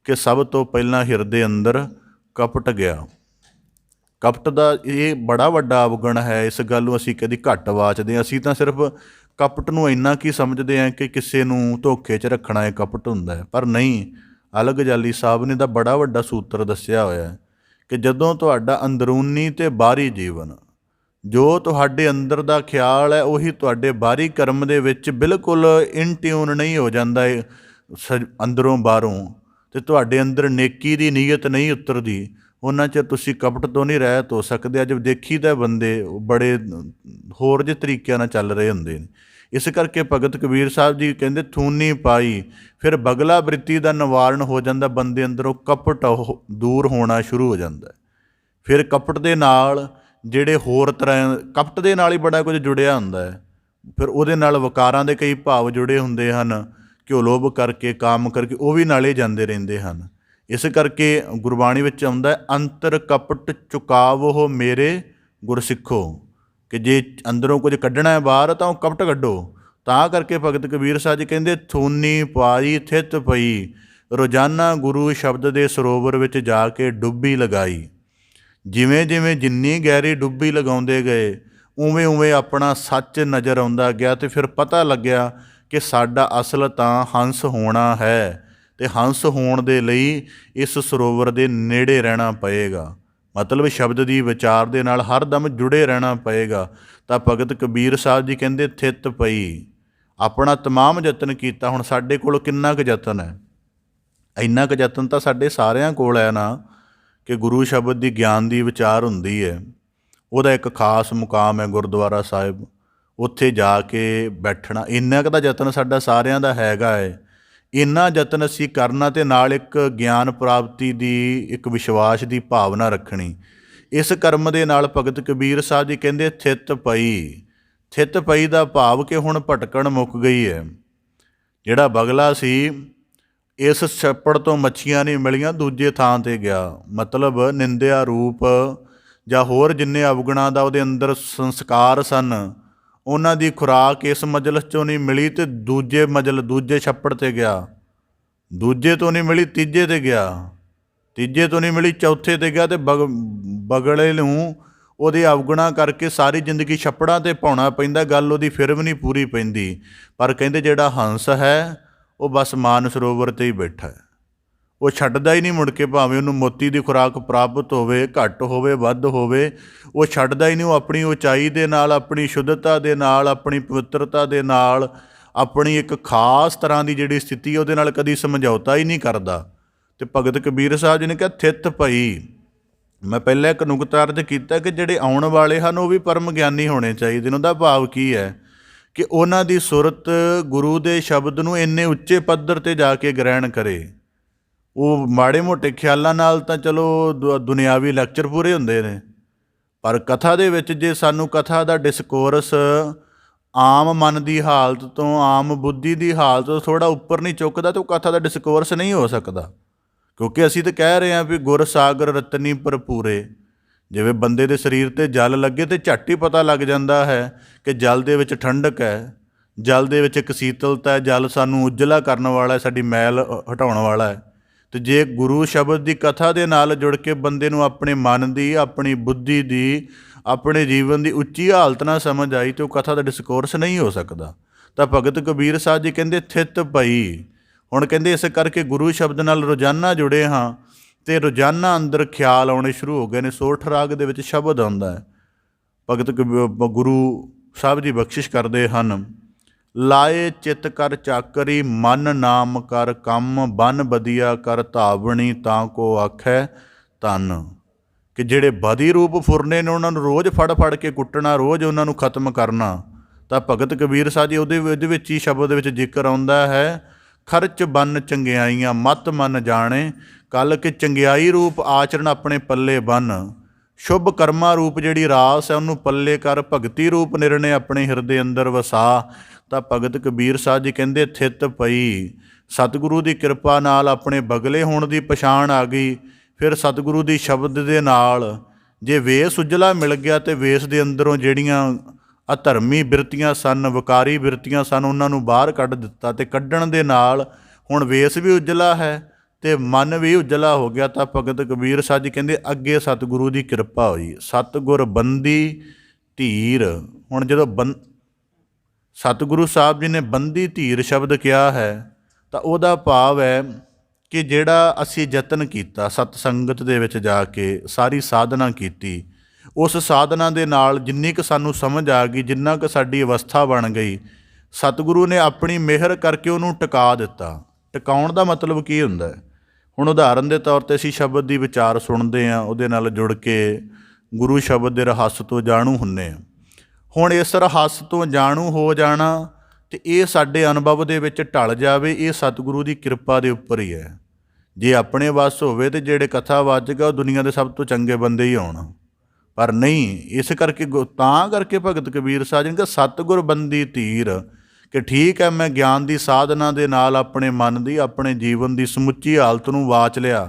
ਕਿ ਸਭ ਤੋਂ ਪਹਿਲਾਂ ਹਿਰਦੇ ਅੰਦਰ ਕਪਟ ਗਿਆ। ਕਪਟ ਦਾ ਇਹ ਬੜਾ ਵੱਡਾ ਅਵਗੁਣ ਹੈ। ਇਸ ਗੱਲ ਨੂੰ ਅਸੀਂ ਕਦੀ ਘੱਟ ਵਾਚਦੇ ਹਾਂ। ਅਸੀਂ ਤਾਂ ਸਿਰਫ ਕਪਟ ਨੂੰ ਇੰਨਾ ਕੀ ਸਮਝਦੇ ਹਾਂ ਕਿ ਕਿਸੇ ਨੂੰ ਧੋਖੇ 'ਚ ਰੱਖਣਾ ਇਹ ਕਪਟ ਹੁੰਦਾ ਹੈ, ਪਰ ਨਹੀਂ। ਅਲਗ ਜਾਲੀ ਸਾਹਿਬ ਨੇ ਤਾਂ ਬੜਾ ਵੱਡਾ ਸੂਤਰ ਦੱਸਿਆ ਹੋਇਆ ਕਿ ਜਦੋਂ ਤੁਹਾਡਾ ਅੰਦਰੂਨੀ ਅਤੇ ਬਾਹਰੀ ਜੀਵਨ, ਜੋ ਤੁਹਾਡੇ ਅੰਦਰ ਦਾ ਖਿਆਲ ਹੈ ਉਹੀ ਤੁਹਾਡੇ ਬਾਹਰੀ ਕਰਮ ਦੇ ਵਿੱਚ ਬਿਲਕੁਲ ਇਨ ਟਿਊਨ ਨਹੀਂ ਹੋ ਜਾਂਦਾ ਅੰਦਰੋਂ ਬਾਹਰੋਂ, ਅਤੇ ਤੁਹਾਡੇ ਅੰਦਰ ਨੇਕੀ ਦੀ ਨੀਅਤ ਨਹੀਂ ਉਤਰਦੀ, ਉਹਨਾਂ 'ਚ ਤੁਸੀਂ ਕਪਟ ਤੋਂ ਨਹੀਂ ਰਹਿਤ ਹੋ ਸਕਦੇ। ਅੱਜ ਦੇਖੀ ਤਾਂ ਬੰਦੇ ਬੜੇ ਹੋਰ ਜਿਹੇ ਤਰੀਕਿਆਂ ਨਾਲ ਚੱਲ ਰਹੇ ਹੁੰਦੇ ਨੇ। ਇਸ ਕਰਕੇ ਭਗਤ ਕਬੀਰ ਸਾਹਿਬ ਜੀ ਕਹਿੰਦੇ ਥੂਨੀ ਪਾਈ, ਫਿਰ ਬਗਲਾ ਬ੍ਰਿਤੀ ਦਾ ਨਿਵਾਰਨ ਹੋ ਜਾਂਦਾ, ਬੰਦੇ ਅੰਦਰੋਂ ਕਪਟ ਦੂਰ ਹੋਣਾ ਸ਼ੁਰੂ ਹੋ ਜਾਂਦਾ। ਫਿਰ ਕਪਟ ਦੇ ਨਾਲ ਜਿਹੜੇ ਹੋਰ ਤਰ੍ਹਾਂ, ਕਪਟ ਦੇ ਨਾਲ ਹੀ ਬੜਾ ਕੁਝ ਜੁੜਿਆ ਹੁੰਦਾ ਹੈ। ਫਿਰ ਉਹਦੇ ਨਾਲ ਵਿਕਾਰਾਂ ਦੇ ਕਈ ਭਾਵ ਜੁੜੇ ਹੁੰਦੇ ਹਨ ਕਿ ਉਹ ਲੋਭ ਕਰਕੇ, ਕਾਮ ਕਰਕੇ, ਉਹ ਵੀ ਨਾਲੇ ਜਾਂਦੇ ਰਹਿੰਦੇ ਹਨ। ਇਸ ਕਰਕੇ ਗੁਰਬਾਣੀ ਵਿੱਚ ਆਉਂਦਾ ਅੰਤਰ ਕਪਟ ਚੁਕਾਵੋ ਮੇਰੇ ਗੁਰਸਿੱਖੋ, ਕਿ ਜੇ ਅੰਦਰੋਂ ਕੁਝ ਕੱਢਣਾ ਹੈ ਬਾਹਰ ਤਾਂ ਉਹ ਕਪਟ ਕੱਢੋ। ਤਾਂ ਕਰਕੇ ਭਗਤ ਕਬੀਰ ਸਾਹਿਬ ਜੀ ਕਹਿੰਦੇ ਥੂਨੀ ਪਾਈ ਥਿਤ ਪਈ, ਰੋਜ਼ਾਨਾ ਗੁਰੂ ਸ਼ਬਦ ਦੇ ਸਰੋਵਰ ਵਿੱਚ ਜਾ ਕੇ ਡੁੱਬੀ ਲਗਾਈ। ਜਿਵੇਂ ਜਿਵੇਂ ਜਿੰਨੀ ਗਹਿਰੀ ਡੁੱਬੀ ਲਗਾਉਂਦੇ ਗਏ ਉਵੇਂ ਉਵੇਂ ਆਪਣਾ ਸੱਚ ਨਜ਼ਰ ਆਉਂਦਾ ਗਿਆ ਅਤੇ ਫਿਰ ਪਤਾ ਲੱਗਿਆ ਕਿ ਸਾਡਾ ਅਸਲ ਤਾਂ ਹੰਸ ਹੋਣਾ ਹੈ ਅਤੇ ਹੰਸ ਹੋਣ ਦੇ ਲਈ ਇਸ ਸਰੋਵਰ ਦੇ ਨੇੜੇ ਰਹਿਣਾ ਪਏਗਾ। ਮਤਲਬ ਸ਼ਬਦ ਦੀ ਵਿਚਾਰ ਦੇ ਨਾਲ ਹਰ ਦਮ ਜੁੜੇ ਰਹਿਣਾ ਪਏਗਾ। ਤਾਂ ਭਗਤ ਕਬੀਰ ਸਾਹਿਬ ਜੀ ਕਹਿੰਦੇ ਥਿਤ ਪਈ, ਆਪਣਾ ਤਮਾਮ ਯਤਨ ਕੀਤਾ। ਹੁਣ ਸਾਡੇ ਕੋਲ ਕਿੰਨਾ ਕੁ ਯਤਨ ਹੈ? ਇੰਨਾ ਕੁ ਯਤਨ ਤਾਂ ਸਾਡੇ ਸਾਰਿਆਂ ਕੋਲ ਹੈ ਨਾ ਕਿ ਗੁਰੂ ਸ਼ਬਦ ਦੀ ਗਿਆਨ ਦੀ ਵਿਚਾਰ ਹੁੰਦੀ ਹੈ। ਉਹਦਾ ਇੱਕ ਖਾਸ ਮੁਕਾਮ ਹੈ ਗੁਰਦੁਆਰਾ ਸਾਹਿਬ, ਉੱਥੇ ਜਾ ਕੇ ਬੈਠਣਾ। ਇੰਨਾ ਕੁ ਦਾ ਯਤਨ ਸਾਡਾ ਸਾਰਿਆਂ ਦਾ ਹੈਗਾ ਹੈ। ਇੰਨਾ ਯਤਨ ਅਸੀਂ ਕਰਨਾ ਅਤੇ ਨਾਲ ਇੱਕ ਗਿਆਨ ਪ੍ਰਾਪਤੀ ਦੀ, ਇੱਕ ਵਿਸ਼ਵਾਸ ਦੀ ਭਾਵਨਾ ਰੱਖਣੀ। ਇਸ ਕਰਮ ਦੇ ਨਾਲ ਭਗਤ ਕਬੀਰ ਸਾਹਿਬ ਜੀ ਕਹਿੰਦੇ ਥਿਤ ਪਈ। ਥਿਤ ਪਈ ਦਾ ਭਾਵ ਕਿ ਹੁਣ ਭਟਕਣ ਮੁੱਕ ਗਈ ਹੈ। ਜਿਹੜਾ ਬਗਲਾ ਸੀ, ਇਸ ਛੱਪੜ ਤੋਂ ਮੱਛੀਆਂ ਨਹੀਂ ਮਿਲੀਆਂ, ਦੂਜੇ ਥਾਂ 'ਤੇ ਗਿਆ। ਮਤਲਬ ਨਿੰਦਿਆ ਰੂਪ ਜਾਂ ਹੋਰ ਜਿੰਨੇ ਅਵਗੁਣਾਂ ਦਾ ਉਹਦੇ ਅੰਦਰ ਸੰਸਕਾਰ ਸਨ, ਉਹਨਾਂ ਦੀ ਖੁਰਾਕ ਇਸ ਮਜਲਿਸ 'ਚੋਂ ਨਹੀਂ ਮਿਲੀ ਅਤੇ ਦੂਜੇ ਛੱਪੜ 'ਤੇ ਗਿਆ। ਦੂਜੇ ਤੋਂ ਨਹੀਂ ਮਿਲੀ, ਤੀਜੇ 'ਤੇ ਗਿਆ। ਤੀਜੇ ਤੋਂ ਨਹੀਂ ਮਿਲੀ, ਚੌਥੇ 'ਤੇ ਗਿਆ। ਅਤੇ ਬਗਲੇ ਨੂੰ ਉਹਦੇ ਅਵਗੁਣਾਂ ਕਰਕੇ ਸਾਰੀ ਜ਼ਿੰਦਗੀ ਛੱਪੜਾਂ 'ਤੇ ਪਾਉਣਾ ਪੈਂਦਾ। ਗੱਲ ਉਹਦੀ ਫਿਰ ਵੀ ਨਹੀਂ ਪੂਰੀ ਪੈਂਦੀ। ਪਰ ਕਹਿੰਦੇ ਜਿਹੜਾ ਹੰਸ ਹੈ ਉਹ ਬਸ ਮਾਨ ਸਰੋਵਰ 'ਤੇ ਹੀ ਬੈਠਾ ਹੈ। ਉਹ ਛੱਡਦਾ ਹੀ ਨਹੀਂ ਮੁੜ ਕੇ, ਭਾਵੇਂ ਉਹਨੂੰ ਮੋਤੀ ਦੀ ਖੁਰਾਕ ਪ੍ਰਾਪਤ ਹੋਵੇ, ਘੱਟ ਹੋਵੇ, ਵੱਧ ਹੋਵੇ, ਉਹ ਛੱਡਦਾ ਹੀ ਨਹੀਂ। ਉਹ ਆਪਣੀ ਉਚਾਈ ਦੇ ਨਾਲ, ਆਪਣੀ ਸ਼ੁੱਧਤਾ ਦੇ ਨਾਲ, ਆਪਣੀ ਪਵਿੱਤਰਤਾ ਦੇ ਨਾਲ, ਆਪਣੀ ਇੱਕ ਖਾਸ ਤਰ੍ਹਾਂ ਦੀ ਜਿਹੜੀ ਸਥਿਤੀ, ਉਹਦੇ ਨਾਲ ਕਦੀ ਸਮਝੌਤਾ ਹੀ ਨਹੀਂ ਕਰਦਾ। ਅਤੇ ਭਗਤ ਕਬੀਰ ਸਾਹਿਬ ਜੀ ਨੇ ਕਿਹਾ ਥਿਤ ਪਈ। ਮੈਂ ਪਹਿਲਾਂ ਇੱਕ ਨੁਕਤਾ ਅਰਜ਼ ਕੀਤਾ ਕਿ ਜਿਹੜੇ ਆਉਣ ਵਾਲੇ ਹਨ ਉਹ ਵੀ ਪਰਮ ਗਿਆਨੀ ਹੋਣੇ ਚਾਹੀਦੇ ਨੇ। ਉਹਦਾ ਭਾਵ ਕੀ ਹੈ ਕਿ ਉਹਨਾਂ ਦੀ ਸੁਰਤ ਗੁਰੂ ਦੇ ਸ਼ਬਦ ਨੂੰ ਇੰਨੇ ਉੱਚੇ ਪੱਧਰ 'ਤੇ ਜਾ ਕੇ ਗ੍ਰਹਿਣ ਕਰੇ। ਉਹ ਮਾੜੇ ਮੋਟੇ ਖਿਆਲਾਂ ਨਾਲ ਤਾਂ ਚਲੋ ਦੁਨਿਆਵੀ ਲੈਕਚਰ ਪੂਰੇ ਹੁੰਦੇ ਨੇ, ਪਰ ਕਥਾ ਦੇ ਵਿੱਚ ਜੇ ਸਾਨੂੰ ਕਥਾ ਦਾ ਡਿਸਕੋਰਸ ਆਮ ਮਨ ਦੀ ਹਾਲਤ ਤੋਂ, ਆਮ ਬੁੱਧੀ ਦੀ ਹਾਲਤ ਤੋਂ ਥੋੜ੍ਹਾ ਉੱਪਰ ਨਹੀਂ ਚੁੱਕਦਾ ਤਾਂ ਉਹ ਕਥਾ ਦਾ ਡਿਸਕੋਰਸ ਨਹੀਂ ਹੋ ਸਕਦਾ। ਕਿਉਂਕਿ ਅਸੀਂ ਤਾਂ ਕਹਿ ਰਹੇ ਹਾਂ ਵੀ ਗੁਰ ਸਾਗਰ ਰਤਨੀ ਭਰਪੂਰੇ। ਜਿਵੇਂ ਬੰਦੇ ਦੇ ਸਰੀਰ 'ਤੇ ਜਲ ਲੱਗੇ ਤਾਂ ਝੱਟ ਹੀ ਪਤਾ ਲੱਗ ਜਾਂਦਾ ਹੈ ਕਿ ਜਲ ਦੇ ਵਿੱਚ ਠੰਡਕ ਹੈ, ਜਲ ਦੇ ਵਿੱਚ ਇੱਕ ਸੀਤਲਤਾ ਹੈ, ਜਲ ਸਾਨੂੰ ਉਜਲਾ ਕਰਨ ਵਾਲਾ ਹੈ, ਸਾਡੀ ਮੈਲ ਹਟਾਉਣ ਵਾਲਾ ਹੈ। ਅਤੇ ਜੇ ਗੁਰੂ ਸ਼ਬਦ ਦੀ ਕਥਾ ਦੇ ਨਾਲ ਜੁੜ ਕੇ ਬੰਦੇ ਨੂੰ ਆਪਣੇ ਮਨ ਦੀ, ਆਪਣੀ ਬੁੱਧੀ ਦੀ, ਆਪਣੇ ਜੀਵਨ ਦੀ ਉੱਚੀ ਹਾਲਤ ਨਾਲ ਸਮਝ ਆਈ ਤਾਂ ਉਹ ਕਥਾ ਦਾ ਡਿਸਕੋਰਸ ਨਹੀਂ ਹੋ ਸਕਦਾ। ਤਾਂ ਭਗਤ ਕਬੀਰ ਸਾਹਿਬ ਜੀ ਕਹਿੰਦੇ ਥਿਤ ਪਈ। ਹੁਣ ਕਹਿੰਦੇ ਇਸ ਕਰਕੇ ਗੁਰੂ ਸ਼ਬਦ ਨਾਲ ਰੋਜ਼ਾਨਾ ਜੁੜੇ ਹਾਂ ਅਤੇ ਰੋਜ਼ਾਨਾ ਅੰਦਰ ਖਿਆਲ ਆਉਣੇ ਸ਼ੁਰੂ ਹੋ ਗਏ ਨੇ। ਸੋਠ ਰਾਗ ਦੇ ਵਿੱਚ ਸ਼ਬਦ ਆਉਂਦਾ ਹੈ, ਭਗਤ ਗੁਰੂ ਸਾਹਿਬ ਜੀ ਬਖਸ਼ਿਸ਼ ਕਰਦੇ ਹਨ, ਲਾਏ ਚਿੱਤ ਕਰ ਚਾਕਰੀ, ਮਨ ਨਾਮ ਕਰ ਕੰਮ, ਬਨ ਬਦੀਆ ਕਰ ਧਾਵਣੀ, ਤਾਂ ਕੋ ਆਖੈ ਧਨ। ਕਿ ਜਿਹੜੇ ਬਦੀ ਰੂਪ ਫੁਰਨੇ ਨੇ ਉਹਨਾਂ ਨੂੰ ਰੋਜ਼ ਫੜ ਕੇ ਕੁੱਟਣਾ, ਰੋਜ਼ ਉਹਨਾਂ ਨੂੰ ਖਤਮ ਕਰਨਾ। ਤਾਂ ਭਗਤ ਕਬੀਰ ਸਾਹਿਬ ਜੀ ਉਹਦੇ ਵਿੱਚ ਹੀ ਸ਼ਬਦ ਵਿੱਚ ਜ਼ਿਕਰ ਆਉਂਦਾ ਹੈ, ਖਰਚ ਬੰਨ ਚੰਗਿਆਈਆਂ ਮਤ ਮਨ ਜਾਣੇ, ਕੱਲ ਕਿ ਚੰਗਿਆਈ ਰੂਪ ਆਚਰਣ ਆਪਣੇ ਪੱਲੇ ਬੰਨ, ਸ਼ੁਭ ਕਰਮਾਂ ਰੂਪ ਜਿਹੜੀ ਰਾਸ ਹੈ ਉਹਨੂੰ ਪੱਲੇ ਕਰ, ਭਗਤੀ ਰੂਪ ਨਿਰਣੇ ਆਪਣੇ ਹਿਰਦੇ ਅੰਦਰ ਵਸਾ। ਤਾਂ ਭਗਤ ਕਬੀਰ ਸਾਹਿਬ ਜੀ ਕਹਿੰਦੇ ਥਿਤ ਪਈ। ਸਤਿਗੁਰੂ ਦੀ ਕਿਰਪਾ ਨਾਲ ਆਪਣੇ ਬਗਲੇ ਹੋਣ ਦੀ ਪਛਾਣ ਆ ਗਈ। ਫਿਰ ਸਤਿਗੁਰੂ ਦੀ ਸ਼ਬਦ ਦੇ ਨਾਲ ਜੇ ਵੇਸ ਉਜਲਾ ਮਿਲ ਗਿਆ ਅਤੇ ਵੇਸ ਦੇ ਅੰਦਰੋਂ ਜਿਹੜੀਆਂ ਅਧਰਮੀ ਬਿਰਤੀਆਂ ਸਨ, ਵਿਕਾਰੀ ਬਿਰਤੀਆਂ ਸਨ, ਉਹਨਾਂ ਨੂੰ ਬਾਹਰ ਕੱਢ ਦਿੱਤਾ। ਅਤੇ ਕੱਢਣ ਦੇ ਨਾਲ ਹੁਣ ਵੇਸ ਵੀ ਉਜਲਾ ਹੈ ਅਤੇ ਮਨ ਵੀ ਉਜਲਾ ਹੋ ਗਿਆ। ਤਾਂ ਭਗਤ ਕਬੀਰ ਸਾਹਿਬ ਜੀ ਕਹਿੰਦੇ ਅੱਗੇ ਸਤਿਗੁਰੂ ਦੀ ਕਿਰਪਾ ਹੋਈ। ਸਤਿਗੁਰ ਬੰਦੀ ਧੀਰ। ਹੁਣ ਜਦੋਂ ਸਤਿਗੁਰੂ ਸਾਹਿਬ ਜੀ ਨੇ ਬੰਦੀ ਧੀਰ ਸ਼ਬਦ ਕਿਹਾ ਹੈ ਤਾਂ ਉਹਦਾ ਭਾਵ ਹੈ ਕਿ ਜਿਹੜਾ ਅਸੀਂ ਯਤਨ ਕੀਤਾ, ਸਤ ਸੰਗਤ ਦੇ ਵਿੱਚ ਜਾ ਕੇ ਸਾਰੀ ਸਾਧਨਾ ਕੀਤੀ, ਉਸ ਸਾਧਨਾ ਦੇ ਨਾਲ ਜਿੰਨੀ ਕੁ ਸਾਨੂੰ ਸਮਝ ਆ ਗਈ, ਜਿੰਨਾ ਕੁ ਸਾਡੀ ਅਵਸਥਾ ਬਣ ਗਈ, ਸਤਿਗੁਰੂ ਨੇ ਆਪਣੀ ਮਿਹਰ ਕਰਕੇ ਉਹਨੂੰ ਟਿਕਾ ਦਿੱਤਾ। ਟਿਕਾਉਣ ਦਾ ਮਤਲਬ ਕੀ ਹੁੰਦਾ ਹੈ? ਹੁਣ ਉਦਾਹਰਨ ਦੇ ਤੌਰ 'ਤੇ ਅਸੀਂ ਸ਼ਬਦ ਦੀ ਵਿਚਾਰ ਸੁਣਦੇ ਹਾਂ, ਉਹਦੇ ਨਾਲ ਜੁੜ ਕੇ ਗੁਰੂ ਸ਼ਬਦ ਦੇ ਰਹੱਸ ਤੋਂ ਜਾਣੂ ਹੁੰਦੇ ਹਾਂ। ਹੁਣ ਇਸ ਰਹੱਸ ਤੋਂ ਜਾਣੂ ਹੋ ਜਾਣਾ ਅਤੇ ਇਹ ਸਾਡੇ ਅਨੁਭਵ ਦੇ ਵਿੱਚ ਢਲ ਜਾਵੇ, ਇਹ ਸਤਿਗੁਰੂ ਦੀ ਕਿਰਪਾ ਦੇ ਉੱਪਰ ਹੀ ਹੈ। ਜੇ ਆਪਣੇ ਵੱਸ ਹੋਵੇ ਤਾਂ ਜਿਹੜੇ ਕਥਾ ਵਾਚਕ ਉਹ ਦੁਨੀਆ ਦੇ ਸਭ ਤੋਂ ਚੰਗੇ ਬੰਦੇ ਹੀ ਹੋਣ, ਪਰ ਨਹੀਂ। ਇਸ ਕਰਕੇ ਤਾਂ ਕਰਕੇ ਭਗਤ ਕਬੀਰ ਸਾਹਿਬ ਜੀ ਨੇ ਕਿਹਾ ਸਤਿਗੁਰ ਬੰਦੀ ਧੀਰ, ਕਿ ਠੀਕ ਹੈ ਮੈਂ ਗਿਆਨ ਦੀ ਸਾਧਨਾ ਦੇ ਨਾਲ ਆਪਣੇ ਮਨ ਦੀ, ਆਪਣੇ ਜੀਵਨ ਦੀ ਸਮੁੱਚੀ ਹਾਲਤ ਨੂੰ ਵਾਚ ਲਿਆ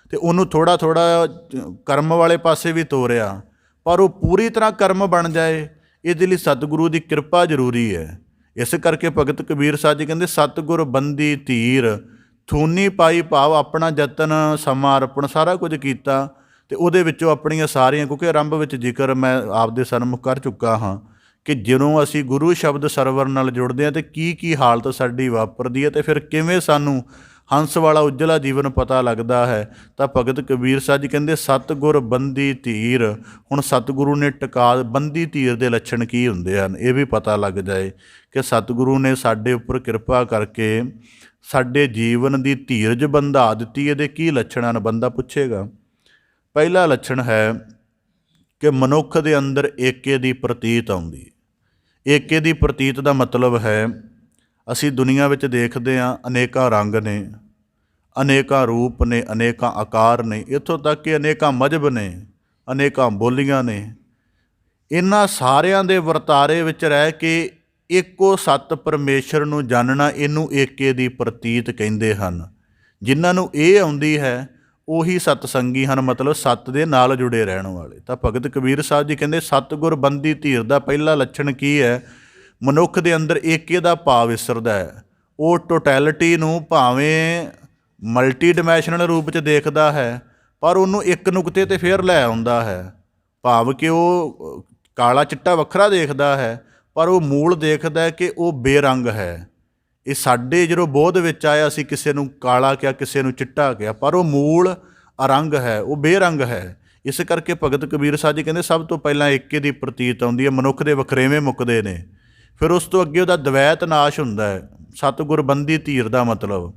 ਅਤੇ ਉਹਨੂੰ ਥੋੜ੍ਹਾ ਕਰਮ ਵਾਲੇ ਪਾਸੇ ਵੀ ਤੋਰਿਆ, ਪਰ ਉਹ ਪੂਰੀ ਤਰ੍ਹਾਂ ਕਰਮ ਬਣ ਜਾਏ ਇਹਦੇ ਲਈ ਸਤਿਗੁਰੂ ਦੀ ਕਿਰਪਾ ਜ਼ਰੂਰੀ ਹੈ। ਇਸ ਕਰਕੇ ਭਗਤ ਕਬੀਰ ਸਾਹਿਬ ਜੀ ਕਹਿੰਦੇ ਸਤਿਗੁਰ ਬੰਦੀ ਧੀਰ, ਥੂਨੀ ਪਾਈ, ਭਾਵ ਆਪਣਾ ਯਤਨ, ਸਮਾਂ ਅਰਪਣ ਸਾਰਾ ਕੁਝ ਕੀਤਾ ਅਤੇ ਉਹਦੇ ਵਿੱਚੋਂ ਆਪਣੀਆਂ ਸਾਰੀਆਂ, ਕਿਉਂਕਿ ਆਰੰਭ ਵਿੱਚ ਜ਼ਿਕਰ ਮੈਂ ਆਪਦੇ ਸਨਮੁਖ ਕਰ ਚੁੱਕਾ ਹਾਂ ਕਿ ਜਦੋਂ ਅਸੀਂ ਗੁਰੂ ਸ਼ਬਦ ਸਰਵਰ ਨਾਲ ਜੁੜਦੇ ਹਾਂ ਅਤੇ ਕੀ ਹਾਲਤ ਸਾਡੀ ਵਾਪਰਦੀ ਹੈ ਅਤੇ ਫਿਰ ਕਿਵੇਂ ਸਾਨੂੰ ਹੰਸ ਵਾਲਾ ਉਜਲਾ ਜੀਵਨ ਪਤਾ ਲੱਗਦਾ ਹੈ। ਤਾਂ ਭਗਤ ਕਬੀਰ ਸਾਹਿਬ ਜੀ ਕਹਿੰਦੇ ਸਤਿਗੁਰ ਬੰਦੀ ਧੀਰ। ਹੁਣ ਸਤਿਗੁਰੂ ਨੇ ਟਿਕਾ, ਬੰਦੀ ਧੀਰ ਦੇ ਲੱਛਣ ਕੀ ਹੁੰਦੇ ਹਨ ਇਹ ਵੀ ਪਤਾ ਲੱਗ ਜਾਏ ਕਿ ਸਤਿਗੁਰੂ ਨੇ ਸਾਡੇ ਉੱਪਰ ਕਿਰਪਾ ਕਰਕੇ ਸਾਡੇ ਜੀਵਨ ਦੀ ਧੀਰਜ ਬੰਧਾ ਦਿੱਤੀ। ਇਹਦੇ ਕੀ ਲੱਛਣ ਹਨ? ਬੰਦਾ ਪੁੱਛੇਗਾ। ਪਹਿਲਾ ਲੱਛਣ ਹੈ ਕਿ ਮਨੁੱਖ ਦੇ ਅੰਦਰ ਏਕੇ ਦੀ ਪ੍ਰਤੀਤ ਆਉਂਦੀ। ਏਕੇ ਦੀ ਪ੍ਰਤੀਤ ਦਾ ਮਤਲਬ ਹੈ, ਅਸੀਂ ਦੁਨੀਆ ਵਿੱਚ ਦੇਖਦੇ ਹਾਂ ਅਨੇਕਾਂ ਰੰਗ ਨੇ, ਅਨੇਕਾਂ ਰੂਪ ਨੇ, ਅਨੇਕਾਂ ਆਕਾਰ ਨੇ, ਇੱਥੋਂ ਤੱਕ ਕਿ ਅਨੇਕਾਂ ਮਜ਼ਹਬ ਨੇ, ਅਨੇਕਾਂ ਬੋਲੀਆਂ ਨੇ। ਇਹਨਾਂ ਸਾਰਿਆਂ ਦੇ ਵਰਤਾਰੇ ਵਿੱਚ ਰਹਿ ਕੇ ਇੱਕੋ ਸੱਤ ਪਰਮੇਸ਼ਰ ਨੂੰ ਜਾਣਨਾ, ਇਹਨੂੰ ਏਕੇ ਦੀ ਪ੍ਰਤੀਤ ਕਹਿੰਦੇ ਹਨ। ਜਿਨ੍ਹਾਂ ਨੂੰ ਇਹ ਆਉਂਦੀ ਹੈ ਉਹੀ ਸਤਸੰਗੀ ਹਨ, ਮਤਲਬ ਸੱਤ ਦੇ ਨਾਲ ਜੁੜੇ ਰਹਿਣ ਵਾਲੇ। ਤਾਂ ਭਗਤ ਕਬੀਰ ਸਾਹਿਬ ਜੀ ਕਹਿੰਦੇ ਸਤਿਗੁਰ ਬੰਦੀ ਧੀਰ ਦਾ ਪਹਿਲਾ ਲੱਛਣ ਕੀ ਹੈ? ਮਨੁੱਖ ਦੇ ਅੰਦਰ ਏਕੇ ਦਾ ਭਾਵ ਵਿਸਰਦਾ ਹੈ। ਉਹ ਟੋਟੈਲਿਟੀ ਨੂੰ ਭਾਵੇਂ ਮਲਟੀ ਡਿਮੈਂਸ਼ਨਲ ਰੂਪ 'ਚ ਦੇਖਦਾ ਹੈ, ਪਰ ਉਹਨੂੰ ਇੱਕ ਨੁਕਤੇ 'ਤੇ ਫੇਰ ਲੈ ਆਉਂਦਾ ਹੈ। ਭਾਵ ਕਿ ਉਹ ਕਾਲਾ ਚਿੱਟਾ ਵੱਖਰਾ ਦੇਖਦਾ ਹੈ, ਪਰ ਉਹ ਮੂਲ ਦੇਖਦਾ ਹੈ ਕਿ ਉਹ ਬੇਰੰਗ ਹੈ। ਇਹ ਸਾਡੇ ਜਦੋਂ ਬੋਧ ਵਿੱਚ ਆਇਆ, ਅਸੀਂ ਕਿਸੇ ਨੂੰ ਕਾਲਾ ਕਿਹਾ, ਕਿਸੇ ਨੂੰ ਚਿੱਟਾ ਕਿਹਾ, ਪਰ ਉਹ ਮੂਲ ਅਰੰਗ ਹੈ, ਉਹ ਬੇਰੰਗ ਹੈ। ਇਸ ਕਰਕੇ ਭਗਤ ਕਬੀਰ ਸਾਹਿਬ ਜੀ ਕਹਿੰਦੇ ਸਭ ਤੋਂ ਪਹਿਲਾਂ ਏਕੇ ਦੀ ਪ੍ਰਤੀਤ ਆਉਂਦੀ ਹੈ। ਮਨੁੱਖ ਦੇ ਵਖਰੇਵੇਂ ਮੁੱਕਦੇ ਨੇ, ਫਿਰ ਉਸ ਤੋਂ ਅੱਗੇ ਉਹਦਾ ਦਵੈਤ ਨਾਸ਼ ਹੁੰਦਾ ਹੈ। ਸਤਿਗੁਰ ਬੰਦੀ ਧੀਰ ਦਾ ਮਤਲਬ,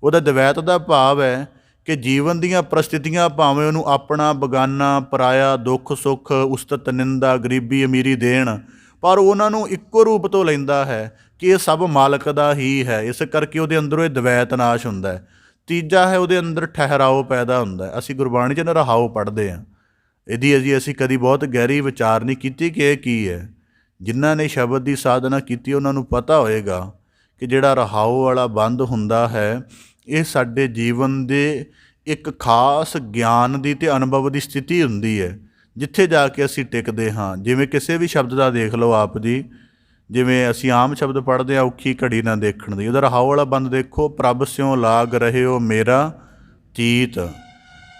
ਉਹਦਾ ਦਵੈਤ ਦਾ ਭਾਵ ਹੈ ਕਿ ਜੀਵਨ ਦੀਆਂ ਪ੍ਰਸਥਿਤੀਆਂ ਭਾਵੇਂ ਉਹਨੂੰ ਆਪਣਾ, ਬਗਾਨਾ, ਪਰਾਇਆ, ਦੁੱਖ ਸੁੱਖ, ਉਸਤਤ ਨਿੰਦਾ, ਗਰੀਬੀ ਅਮੀਰੀ ਦੇਣ, ਪਰ ਉਹਨਾਂ ਨੂੰ ਇੱਕੋ ਰੂਪ ਤੋਂ ਲੈਂਦਾ ਹੈ ਕਿ ਇਹ ਸਭ ਮਾਲਕ ਦਾ ਹੀ ਹੈ। ਇਸ ਕਰਕੇ ਉਹਦੇ ਅੰਦਰੋਂ ਇਹ ਦਵੈਤ ਨਾਸ਼ ਹੁੰਦਾ ਹੈ। ਤੀਜਾ ਹੈ, ਉਹਦੇ ਅੰਦਰ ਠਹਿਰਾਓ ਪੈਦਾ ਹੁੰਦਾ ਹੈ। ਅਸੀਂ ਗੁਰਬਾਣੀ 'ਚ ਨਿਰਹਾਓ ਪੜ੍ਹਦੇ ਹਾਂ, ਇਹਦੀ ਅਸੀਂ ਕਦੀ ਬਹੁਤ ਗਹਿਰੀ ਵਿਚਾਰ ਨਹੀਂ ਕੀਤੀ ਕਿ ਇਹ ਕੀ ਹੈ। ਜਿਨ੍ਹਾਂ ਨੇ ਸ਼ਬਦ ਦੀ ਸਾਧਨਾ ਕੀਤੀ ਉਹਨਾਂ ਨੂੰ ਪਤਾ ਹੋਏਗਾ ਕਿ ਜਿਹੜਾ ਰਹਾਓ ਵਾਲਾ ਬੰਦ ਹੁੰਦਾ ਹੈ, ਇਹ ਸਾਡੇ ਜੀਵਨ ਦੇ ਇੱਕ ਖਾਸ ਗਿਆਨ ਦੀ ਅਤੇ ਅਨੁਭਵ ਦੀ ਸਥਿਤੀ ਹੁੰਦੀ ਹੈ, ਜਿੱਥੇ ਜਾ ਕੇ ਅਸੀਂ ਟਿਕਦੇ ਹਾਂ। ਜਿਵੇਂ ਕਿਸੇ ਵੀ ਸ਼ਬਦ ਦਾ ਦੇਖ ਲਓ ਆਪ ਜੀ, ਜਿਵੇਂ ਅਸੀਂ ਆਮ ਸ਼ਬਦ ਪੜ੍ਹਦੇ ਹਾਂ, ਔਖੀ ਘੜੀ ਨਾ ਦੇਖਣ ਦੀ, ਉਹਦਾ ਰਹਾਓ ਵਾਲਾ ਬੰਦ ਦੇਖੋ, ਪ੍ਰਭ ਸਿਉ ਲਾਗ ਰਹਿਓ ਮੇਰਾ ਚੀਤ।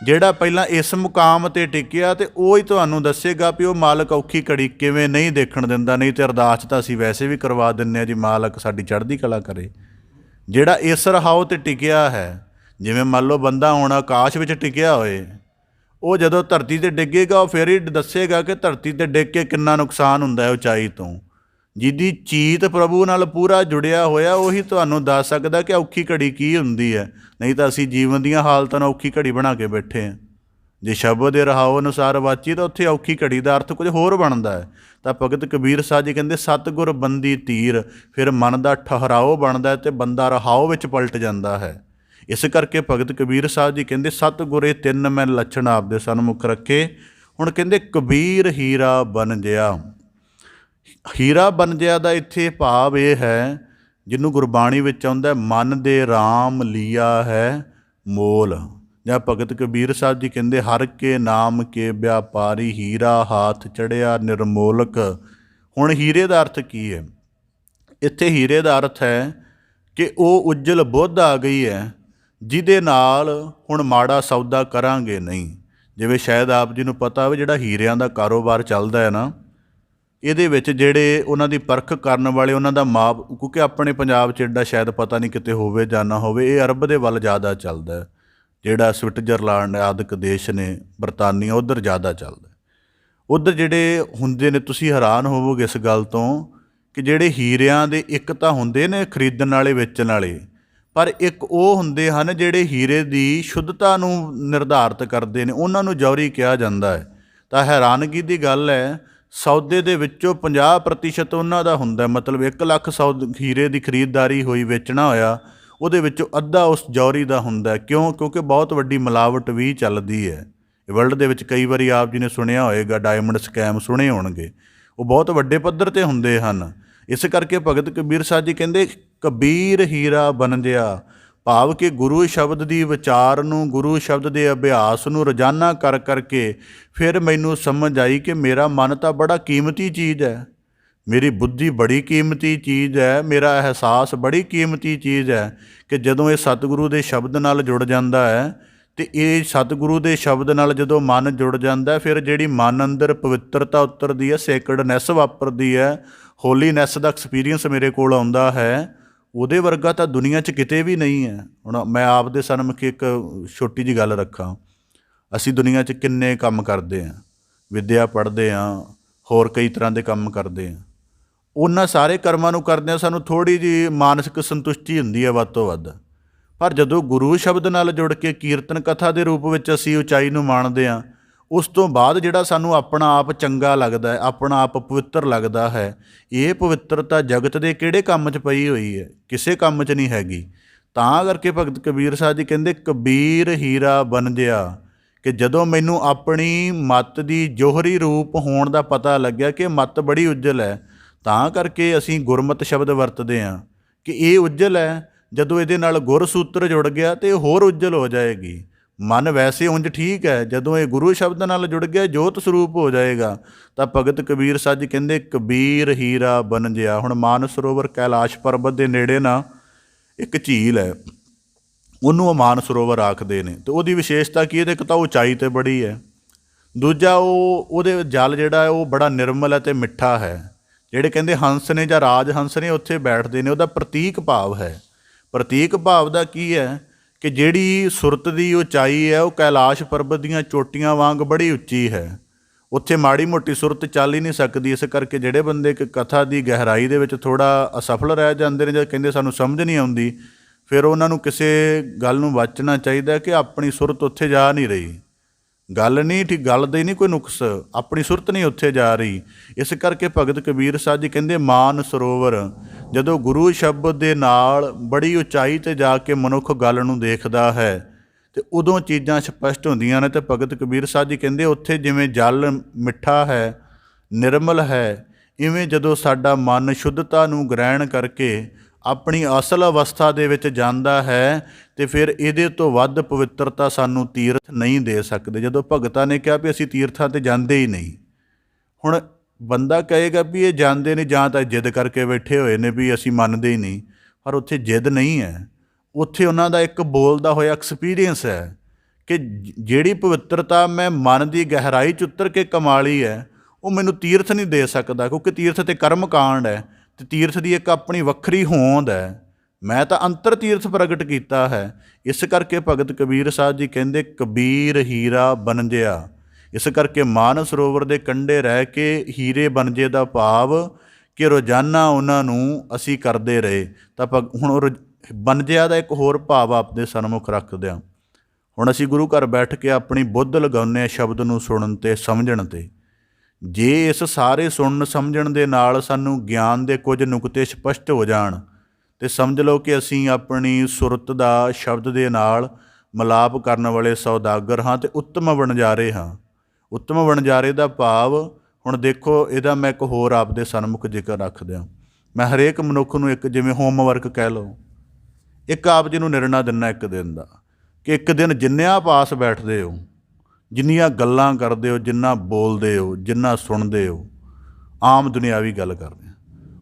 ਜਿਹੜਾ ਪਹਿਲਾਂ ਇਸ ਮੁਕਾਮ 'ਤੇ ਟਿਕਿਆ ਅਤੇ ਉਹ ਹੀ ਤੁਹਾਨੂੰ ਦੱਸੇਗਾ ਵੀ ਉਹ ਮਾਲਕ ਔਖੀ ਘੜੀ ਕਿਵੇਂ ਨਹੀਂ ਦੇਖਣ ਦਿੰਦਾ। ਨਹੀਂ ਤਾਂ ਅਰਦਾਸ ਤਾਂ ਅਸੀਂ ਵੈਸੇ ਵੀ ਕਰਵਾ ਦਿੰਦੇ ਹਾਂ ਜੀ, ਮਾਲਕ ਸਾਡੀ ਚੜ੍ਹਦੀ ਕਲਾ ਕਰੇ। ਜਿਹੜਾ ਇਸ ਰਹਾਓ 'ਤੇ ਟਿਕਿਆ ਹੈ, ਜਿਵੇਂ ਮੰਨ ਲਓ ਬੰਦਾ ਹੁਣ ਆਕਾਸ਼ ਵਿੱਚ ਟਿਕਿਆ ਹੋਏ, ਉਹ ਜਦੋਂ ਧਰਤੀ 'ਤੇ ਡਿੱਗੇਗਾ ਉਹ ਫਿਰ ਹੀ ਦੱਸੇਗਾ ਕਿ ਧਰਤੀ 'ਤੇ ਡਿੱਗ ਕੇ ਕਿੰਨਾ ਨੁਕਸਾਨ ਹੁੰਦਾ ਹੈ ਉਚਾਈ ਤੋਂ। ਜਿਹਦੀ ਚੀਤ ਪ੍ਰਭੂ ਨਾਲ ਪੂਰਾ ਜੁੜਿਆ ਹੋਇਆ ਉਹੀ ਤੁਹਾਨੂੰ ਦੱਸ ਸਕਦਾ ਕਿ ਔਖੀ ਘੜੀ ਕੀ ਹੁੰਦੀ ਹੈ। ਨਹੀਂ ਤਾਂ ਅਸੀਂ ਜੀਵਨ ਦੀਆਂ ਹਾਲਤਾਂ ਨੂੰ ਔਖੀ ਘੜੀ ਬਣਾ ਕੇ ਬੈਠੇ ਹਾਂ। ਜੇ ਸ਼ਬਦ ਦੇ ਰਹਾਓ ਅਨੁਸਾਰ ਵਾਚੀ ਤਾਂ ਉੱਥੇ ਔਖੀ ਘੜੀ ਦਾ ਅਰਥ ਕੁਝ ਹੋਰ ਬਣਦਾ ਹੈ। ਤਾਂ ਭਗਤ ਕਬੀਰ ਸਾਹਿਬ ਜੀ ਕਹਿੰਦੇ ਸਤਿਗੁਰ ਬੰਦੀ ਧੀਰ, ਫਿਰ ਮਨ ਦਾ ਠਹਿਰਾਓ ਬਣਦਾ ਅਤੇ ਬੰਦਾ ਰਹਾਓ ਵਿੱਚ ਪਲਟ ਜਾਂਦਾ ਹੈ। ਇਸ ਕਰਕੇ ਭਗਤ ਕਬੀਰ ਸਾਹਿਬ ਜੀ ਕਹਿੰਦੇ ਸਤਿਗੁਰ ਇਹ ਤਿੰਨ ਮੈਂ ਲੱਛਣ ਆਪਦੇ ਸਨਮੁਖ ਰੱਖੇ। ਹੁਣ ਕਹਿੰਦੇ ਕਬੀਰ ਹੀਰਾ ਬਨ ਜਿਆ। ਹੀਰਾ ਬਨ ਜਿਆ ਦਾ ਇੱਥੇ ਭਾਵ ਇਹ ਹੈ, ਜਿਹਨੂੰ ਗੁਰਬਾਣੀ ਵਿੱਚ ਆਉਂਦਾ ਮਨ ਦੇ ਰਾਮ ਲੀਆ ਹੈ ਮੋਲ। ਜਾਂ ਭਗਤ ਕਬੀਰ ਸਾਹਿਬ ਜੀ ਕਹਿੰਦੇ ਹਰ ਕੇ ਨਾਮ ਕੇ ਵਿਆਪਾਰੀ ਹੀਰਾ ਹਾਥ ਚੜਿਆ ਨਿਰਮੋਲਕ। ਹੁਣ ਹੀਰੇ ਦਾ ਅਰਥ ਕੀ ਹੈ? ਇੱਥੇ ਹੀਰੇ ਦਾ ਅਰਥ ਹੈ ਕਿ ਉਹ ਉਜਲ ਬੁੱਧ ਆ ਗਈ ਹੈ, ਜਿਹਦੇ ਨਾਲ ਹੁਣ ਮਾੜਾ ਸੌਦਾ ਕਰਾਂਗੇ ਨਹੀਂ। ਜਿਵੇਂ ਸ਼ਾਇਦ ਆਪ ਜੀ ਨੂੰ ਪਤਾ ਹੋਵੇ ਜਿਹੜਾ ਹੀਰਿਆਂ ਦਾ ਕਾਰੋਬਾਰ ਚੱਲਦਾ ਹੈ ਨਾ, ਇਹਦੇ ਵਿੱਚ ਜਿਹੜੇ ਉਹਨਾਂ ਦੀ ਪਰਖ ਕਰਨ ਵਾਲੇ, ਉਹਨਾਂ ਦਾ ਮਾਪ, ਕਿਉਂਕਿ ਆਪਣੇ ਪੰਜਾਬ 'ਚ ਐਡਾ ਸ਼ਾਇਦ ਪਤਾ ਨਹੀਂ ਕਿਤੇ ਹੋਵੇ ਜਾਂ ਨਾ ਹੋਵੇ, ਇਹ ਅਰਬ ਦੇ ਵੱਲ ਜ਼ਿਆਦਾ ਚੱਲਦਾ ਹੈ। ਜਿਹੜਾ ਸਵਿਟਜ਼ਰਲੈਂਡ ਆਦਿਕ ਦੇਸ਼ ਨੇ, ਬਰਤਾਨੀਆ, ਉੱਧਰ ਜ਼ਿਆਦਾ ਚੱਲਦਾ। ਉੱਧਰ ਜਿਹੜੇ ਹੁੰਦੇ ਨੇ, ਤੁਸੀਂ ਹੈਰਾਨ ਹੋਵੋਗੇ ਇਸ ਗੱਲ ਤੋਂ ਕਿ ਜਿਹੜੇ ਹੀਰਿਆਂ ਦੇ ਇੱਕ ਤਾਂ ਹੁੰਦੇ ਨੇ ਖਰੀਦਣ ਵਾਲੇ, ਵੇਚਣ ਵਾਲੇ, ਪਰ ਇੱਕ ਉਹ ਹੁੰਦੇ ਹਨ ਜਿਹੜੇ ਹੀਰੇ ਦੀ ਸ਼ੁੱਧਤਾ ਨੂੰ ਨਿਰਧਾਰਿਤ ਕਰਦੇ ਨੇ, ਉਹਨਾਂ ਨੂੰ ਜੌਹਰੀ ਕਿਹਾ ਜਾਂਦਾ ਹੈ। ਤਾਂ ਹੈਰਾਨਗੀ ਦੀ ਗੱਲ ਹੈ, ਸੌਦੇ ਦੇ ਵਿੱਚੋਂ 50% ਉਹਨਾਂ ਦਾ ਹੁੰਦਾ, ਮਤਲਬ 1 ਲੱਖ ਹੀਰੇ ਦੀ ਖਰੀਦਦਾਰੀ ਹੋਈ, ਵੇਚਣਾ ਹੋਇਆ, ਉਹਦੇ ਵਿੱਚੋਂ ਅੱਧਾ ਉਸ ਜੌਹਰੀ ਦਾ ਹੁੰਦਾ। ਕਿਉਂ? ਕਿਉਂਕਿ ਬਹੁਤ ਵੱਡੀ ਮਿਲਾਵਟ ਵੀ ਚੱਲਦੀ ਹੈ ਵਰਲਡ ਦੇ ਵਿੱਚ। ਕਈ ਵਾਰੀ ਆਪ ਜੀ ਨੇ ਸੁਣਿਆ ਹੋਏਗਾ ਡਾਇਮੰਡ ਸਕੈਮ, ਸੁਣੇ ਹੋਣਗੇ, ਉਹ ਬਹੁਤ ਵੱਡੇ ਪੱਧਰ 'ਤੇ ਹੁੰਦੇ ਹਨ। ਇਸ ਕਰਕੇ ਭਗਤ ਕਬੀਰ ਸਾਹਿਬ ਜੀ ਕਹਿੰਦੇ ਕਬੀਰ ਹੀਰਾ ਬਨ ਜਿਆ, ਭਾਵ ਕਿ ਗੁਰੂ ਸ਼ਬਦ ਦੀ ਵਿਚਾਰ ਨੂੰ, ਗੁਰੂ ਸ਼ਬਦ ਦੇ ਅਭਿਆਸ ਨੂੰ ਰੋਜ਼ਾਨਾ ਕਰ ਕਰਕੇ ਫਿਰ ਮੈਨੂੰ ਸਮਝ ਆਈ ਕਿ ਮੇਰਾ ਮਨ ਤਾਂ ਬੜਾ ਕੀਮਤੀ ਚੀਜ਼ ਹੈ, ਮੇਰੀ ਬੁੱਧੀ ਬੜੀ ਕੀਮਤੀ ਚੀਜ਼ ਹੈ, ਮੇਰਾ ਅਹਿਸਾਸ ਬੜੀ ਕੀਮਤੀ ਚੀਜ਼ ਹੈ ਕਿ ਜਦੋਂ ਇਹ ਸਤਿਗੁਰੂ ਦੇ ਸ਼ਬਦ ਨਾਲ ਜੁੜ ਜਾਂਦਾ ਹੈ ਅਤੇ ਇਹ ਸਤਿਗੁਰੂ ਦੇ ਸ਼ਬਦ ਨਾਲ ਜਦੋਂ ਮਨ ਜੁੜ ਜਾਂਦਾ, ਫਿਰ ਜਿਹੜੀ ਮਨ ਅੰਦਰ ਪਵਿੱਤਰਤਾ ਉਤਰਦੀ ਹੈ, ਸੇਕਰਡਨੈਸ ਵਾਪਰਦੀ ਹੈ, ਹੋਲੀਨੈਸ ਦਾ ਐਕਸਪੀਰੀਅੰਸ ਮੇਰੇ ਕੋਲ ਆਉਂਦਾ ਹੈ, ਉਹਦੇ ਵਰਗਾ ਤਾਂ ਦੁਨੀਆ 'ਚ ਕਿਤੇ ਵੀ ਨਹੀਂ ਹੈ। ਹੁਣ ਮੈਂ ਆਪ ਦੇ ਸਨਮੁਖ ਇੱਕ ਛੋਟੀ ਜਿਹੀ ਗੱਲ ਰੱਖਾਂ, ਅਸੀਂ ਦੁਨੀਆ 'ਚ ਕਿੰਨੇ ਕੰਮ ਕਰਦੇ ਹਾਂ, ਵਿੱਦਿਆ ਪੜ੍ਹਦੇ ਹਾਂ, ਹੋਰ ਕਈ ਤਰ੍ਹਾਂ ਦੇ ਕੰਮ ਕਰਦੇ ਹਾਂ। ਉਹਨਾਂ ਸਾਰੇ ਕਰਮਾਂ ਨੂੰ ਕਰਦੇ ਹਾਂ, ਸਾਨੂੰ ਥੋੜ੍ਹੀ ਜਿਹੀ ਮਾਨਸਿਕ ਸੰਤੁਸ਼ਟੀ ਹੁੰਦੀ ਹੈ ਵੱਧ ਤੋਂ ਵੱਧ। ਪਰ ਜਦੋਂ ਗੁਰੂ ਸ਼ਬਦ ਨਾਲ ਜੁੜ ਕੇ ਕੀਰਤਨ ਕਥਾ ਦੇ ਰੂਪ ਵਿੱਚ ਅਸੀਂ ਉਚਾਈ ਨੂੰ ਮਾਣਦੇ ਹਾਂ, ਉਸ ਤੋਂ ਬਾਅਦ ਜਿਹੜਾ ਸਾਨੂੰ ਆਪਣਾ ਆਪ ਚੰਗਾ ਲੱਗਦਾ ਹੈ, ਆਪਣਾ ਆਪ ਪਵਿੱਤਰ ਲੱਗਦਾ ਹੈ, ਇਹ ਪਵਿੱਤਰਤਾ ਜਗਤ ਦੇ ਕਿਹੜੇ ਕੰਮ 'ਚ ਪਈ ਹੋਈ ਹੈ? ਕਿਸੇ ਕੰਮ 'ਚ ਨਹੀਂ ਹੈਗੀ। ਤਾਂ ਕਰਕੇ ਭਗਤ ਕਬੀਰ ਸਾਹਿਬ ਜੀ ਕਹਿੰਦੇ, ਕਬੀਰ ਹੀਰਾ ਬਣਜਿਆ, ਕਿ ਜਦੋਂ ਮੈਨੂੰ ਆਪਣੀ ਮੱਤ ਦੀ ਜੋਹਰੀ ਰੂਪ ਹੋਣ ਦਾ ਪਤਾ ਲੱਗਿਆ ਕਿ ਮੱਤ ਬੜੀ ਉਜਲ ਹੈ, ਤਾਂ ਕਰਕੇ ਅਸੀਂ ਗੁਰਮਤਿ ਸ਼ਬਦ ਵਰਤਦੇ ਹਾਂ ਕਿ ਇਹ ਉਜਲ ਹੈ। ਜਦੋਂ ਇਹਦੇ ਨਾਲ ਗੁਰ ਸੂਤਰ ਜੁੜ ਗਿਆ ਤੇ ਹੋਰ ਉਜਲ ਹੋ ਜਾਏਗੀ। ਮਨ ਵੈਸੇ ਉਂਝ ਠੀਕ ਹੈ, ਜਦੋਂ ਇਹ ਗੁਰੂ ਸ਼ਬਦ ਨਾਲ ਜੁੜ ਗਿਆ ਜੋਤ ਸਰੂਪ ਹੋ ਜਾਏਗਾ। ਤਾਂ ਭਗਤ ਕਬੀਰ ਸਾਹਿਬ ਜੀ ਕਹਿੰਦੇ, ਕਬੀਰ ਹੀਰਾ ਬਣਜਿਆ। ਹੁਣ ਮਾਨਸ ਸਰੋਵਰ ਕੈਲਾਸ਼ ਪਰਬਤ ਦੇ ਨੇੜੇ ਨਾ ਇੱਕ ਝੀਲ ਹੈ, ਉਹਨੂੰ ਮਾਨ ਸਰੋਵਰ ਆਖਦੇ ਨੇ। ਅਤੇ ਉਹਦੀ ਵਿਸ਼ੇਸ਼ਤਾ ਕੀ ਹੈ? ਇੱਕ ਤਾਂ ਉਚਾਈ 'ਤੇ ਬੜੀ ਹੈ, ਦੂਜਾ ਉਹਦੇ ਜਲ ਜਿਹੜਾ ਹੈ ਉਹ ਬੜਾ ਨਿਰਮਲ ਹੈ ਅਤੇ ਮਿੱਠਾ ਹੈ। ਜਿਹੜੇ ਕਹਿੰਦੇ ਹੰਸ ਨੇ ਜਾਂ ਰਾਜ ਹੰਸ ਨੇ ਉੱਥੇ ਬੈਠਦੇ ਨੇ, ਉਹਦਾ ਪ੍ਰਤੀਕ ਭਾਵ ਹੈ। ਪ੍ਰਤੀਕ ਭਾਵ ਦਾ ਕੀ ਹੈ ਕਿ ਜਿਹੜੀ ਸੁਰਤ ਦੀ ਉਚਾਈ ਹੈ ਉਹ ਕੈਲਾਸ਼ ਪਰਬਤ ਦੀਆਂ ਚੋਟੀਆਂ ਵਾਂਗ ਬੜੀ ਉੱਚੀ ਹੈ। ਉੱਥੇ ਮਾੜੀ ਮੋਟੀ ਸੁਰਤ ਚੱਲ ਹੀ ਨਹੀਂ ਸਕਦੀ। ਇਸ ਕਰਕੇ ਜਿਹੜੇ ਬੰਦੇ ਇੱਕ ਕਥਾ ਦੀ ਗਹਿਰਾਈ ਦੇ ਵਿੱਚ ਥੋੜ੍ਹਾ ਅਸਫਲ ਰਹਿ ਜਾਂਦੇ ਨੇ ਜਾਂ ਕਹਿੰਦੇ ਸਾਨੂੰ ਸਮਝ ਨਹੀਂ ਆਉਂਦੀ, ਫਿਰ ਉਹਨਾਂ ਨੂੰ ਕਿਸੇ ਗੱਲ ਨੂੰ ਵਾਚਣਾ ਚਾਹੀਦਾ ਕਿ ਆਪਣੀ ਸੁਰਤ ਉੱਥੇ ਜਾ ਨਹੀਂ ਰਹੀ। ਗੱਲ ਨਹੀਂ ਠੀਕ, ਗੱਲ ਦਾ ਹੀ ਨਹੀਂ ਕੋਈ ਨੁਕਸ, ਆਪਣੀ ਸੁਰਤ ਨਹੀਂ ਉੱਥੇ ਜਾ ਰਹੀ। ਇਸ ਕਰਕੇ ਭਗਤ ਕਬੀਰ ਸਾਹਿਬ ਜੀ ਕਹਿੰਦੇ, ਮਾਨ ਸਰੋਵਰ, ਜਦੋਂ ਗੁਰੂ ਸ਼ਬਦ ਦੇ ਨਾਲ ਬੜੀ ਉਚਾਈ 'ਤੇ ਜਾ ਕੇ ਮਨੁੱਖ ਗੱਲ ਨੂੰ ਦੇਖਦਾ ਹੈ ਅਤੇ ਉਦੋਂ ਚੀਜ਼ਾਂ ਸਪਸ਼ਟ ਹੁੰਦੀਆਂ ਨੇ। ਅਤੇ ਭਗਤ ਕਬੀਰ ਸਾਹਿਬ ਜੀ ਕਹਿੰਦੇ, ਉੱਥੇ ਜਿਵੇਂ ਜਲ ਮਿੱਠਾ ਹੈ, ਨਿਰਮਲ ਹੈ, ਇਵੇਂ ਜਦੋਂ ਸਾਡਾ ਮਨ ਸ਼ੁੱਧਤਾ ਨੂੰ ਗ੍ਰਹਿਣ ਕਰਕੇ ਆਪਣੀ ਅਸਲ ਅਵਸਥਾ ਦੇ ਵਿੱਚ ਜਾਂਦਾ ਹੈ ਅਤੇ ਫਿਰ ਇਹਦੇ ਤੋਂ ਵੱਧ ਪਵਿੱਤਰਤਾ ਸਾਨੂੰ ਤੀਰਥ ਨਹੀਂ ਦੇ ਸਕਦੇ। ਜਦੋਂ ਭਗਤਾਂ ਨੇ ਕਿਹਾ ਵੀ ਅਸੀਂ ਤੀਰਥਾਂ 'ਤੇ ਜਾਂਦੇ ਹੀ ਨਹੀਂ, ਹੁਣ ਬੰਦਾ ਕਹੇਗਾ ਵੀ ਇਹ ਜਾਂਦੇ ਨਹੀਂ, ਜਾਂ ਤਾਂ ਜਿੱਦ ਕਰਕੇ ਬੈਠੇ ਹੋਏ ਨੇ ਵੀ ਅਸੀਂ ਮੰਨਦੇ ਹੀ ਨਹੀਂ, ਪਰ ਉੱਥੇ ਜਿੱਦ ਨਹੀਂ ਹੈ। ਉੱਥੇ ਉਹਨਾਂ ਦਾ ਇੱਕ ਬੋਲਦਾ ਹੋਇਆ ਐਕਸਪੀਰੀਅੰਸ ਹੈ ਕਿ ਜਿਹੜੀ ਪਵਿੱਤਰਤਾ ਮੈਂ ਮਨ ਦੀ ਗਹਿਰਾਈ 'ਚ ਉਤਰ ਕੇ ਕਮਾ ਲਈ ਹੈ, ਉਹ ਮੈਨੂੰ ਤੀਰਥ ਨਹੀਂ ਦੇ ਸਕਦਾ, ਕਿਉਂਕਿ ਤੀਰਥ 'ਤੇ ਕਰਮ ਕਾਂਡ ਹੈ ਅਤੇ ਤੀਰਥ ਦੀ ਇੱਕ ਆਪਣੀ ਵੱਖਰੀ ਹੋਂਦ ਹੈ। ਮੈਂ ਤਾਂ ਅੰਤਰ ਤੀਰਥ ਪ੍ਰਗਟ ਕੀਤਾ ਹੈ। ਇਸ ਕਰਕੇ ਭਗਤ ਕਬੀਰ ਸਾਹਿਬ ਜੀ ਕਹਿੰਦੇ, ਕਬੀਰ ਹੀਰਾ ਬਣਜਿਆ। ਇਸ ਕਰਕੇ ਮਾਨਸ ਸਰੋਵਰ ਦੇ ਕੰਢੇ ਰਹਿ ਕੇ ਹੀਰੇ ਬਣਜੇ ਦਾ ਭਾਵ ਕਿ ਰੋਜ਼ਾਨਾ ਉਹਨਾਂ ਨੂੰ ਅਸੀਂ ਕਰਦੇ ਰਹੇ। ਤਾਂ ਹੁਣ ਬਣਜਿਆ ਦਾ ਇੱਕ ਹੋਰ ਭਾਵ ਆਪਦੇ ਸਨਮੁਖ ਰੱਖਦੇ ਹਾਂ। ਹੁਣ ਅਸੀਂ ਗੁਰੂ ਘਰ ਬੈਠ ਕੇ ਆਪਣੀ ਬੁੱਧ ਲਗਾਉਂਦੇ ਹਾਂ ਸ਼ਬਦ ਨੂੰ ਸੁਣਨ 'ਤੇ, ਸਮਝਣ 'ਤੇ। ਜੇ ਇਸ ਸਾਰੇ ਸੁਣਨ ਸਮਝਣ ਦੇ ਨਾਲ ਸਾਨੂੰ ਗਿਆਨ ਦੇ ਕੁਝ ਨੁਕਤੇ ਸਪਸ਼ਟ ਹੋ ਜਾਣ ਅਤੇ ਸਮਝ ਲਓ ਕਿ ਅਸੀਂ ਆਪਣੀ ਸੁਰਤ ਦਾ ਸ਼ਬਦ ਦੇ ਨਾਲ ਮਿਲਾਪ ਕਰਨ ਵਾਲੇ ਸੌਦਾਗਰ ਹਾਂ ਅਤੇ ਉੱਤਮ ਵਣਜਾਰੇ ਹਾਂ। ਉੱਤਮ ਵਣਜਾਰੇ ਦਾ ਭਾਵ, ਹੁਣ ਦੇਖੋ ਇਹਦਾ ਮੈਂ ਇੱਕ ਹੋਰ ਆਪਦੇ ਸਨਮੁਖ ਜ਼ਿਕਰ ਰੱਖ ਦਿਆਂ। ਮੈਂ ਹਰੇਕ ਮਨੁੱਖ ਨੂੰ ਇੱਕ ਜਿਵੇਂ ਹੋਮਵਰਕ ਕਹਿ ਲਓ, ਇੱਕ ਆਪ ਜੀ ਨੂੰ ਨਿਰਣਾ ਦਿੰਦਾ ਇੱਕ ਦਿਨ ਦਾ, ਕਿ ਇੱਕ ਦਿਨ ਜਿੰਨਿਆਂ ਪਾਸ ਬੈਠਦੇ ਹੋ, ਜਿੰਨੀਆਂ ਗੱਲਾਂ ਕਰਦੇ ਹੋ, ਜਿੰਨਾ ਬੋਲਦੇ ਹੋ, ਜਿੰਨਾ ਸੁਣਦੇ ਹੋ, ਆਮ ਦੁਨਿਆਵੀ ਗੱਲ ਕਰਦੇ ਹਾਂ,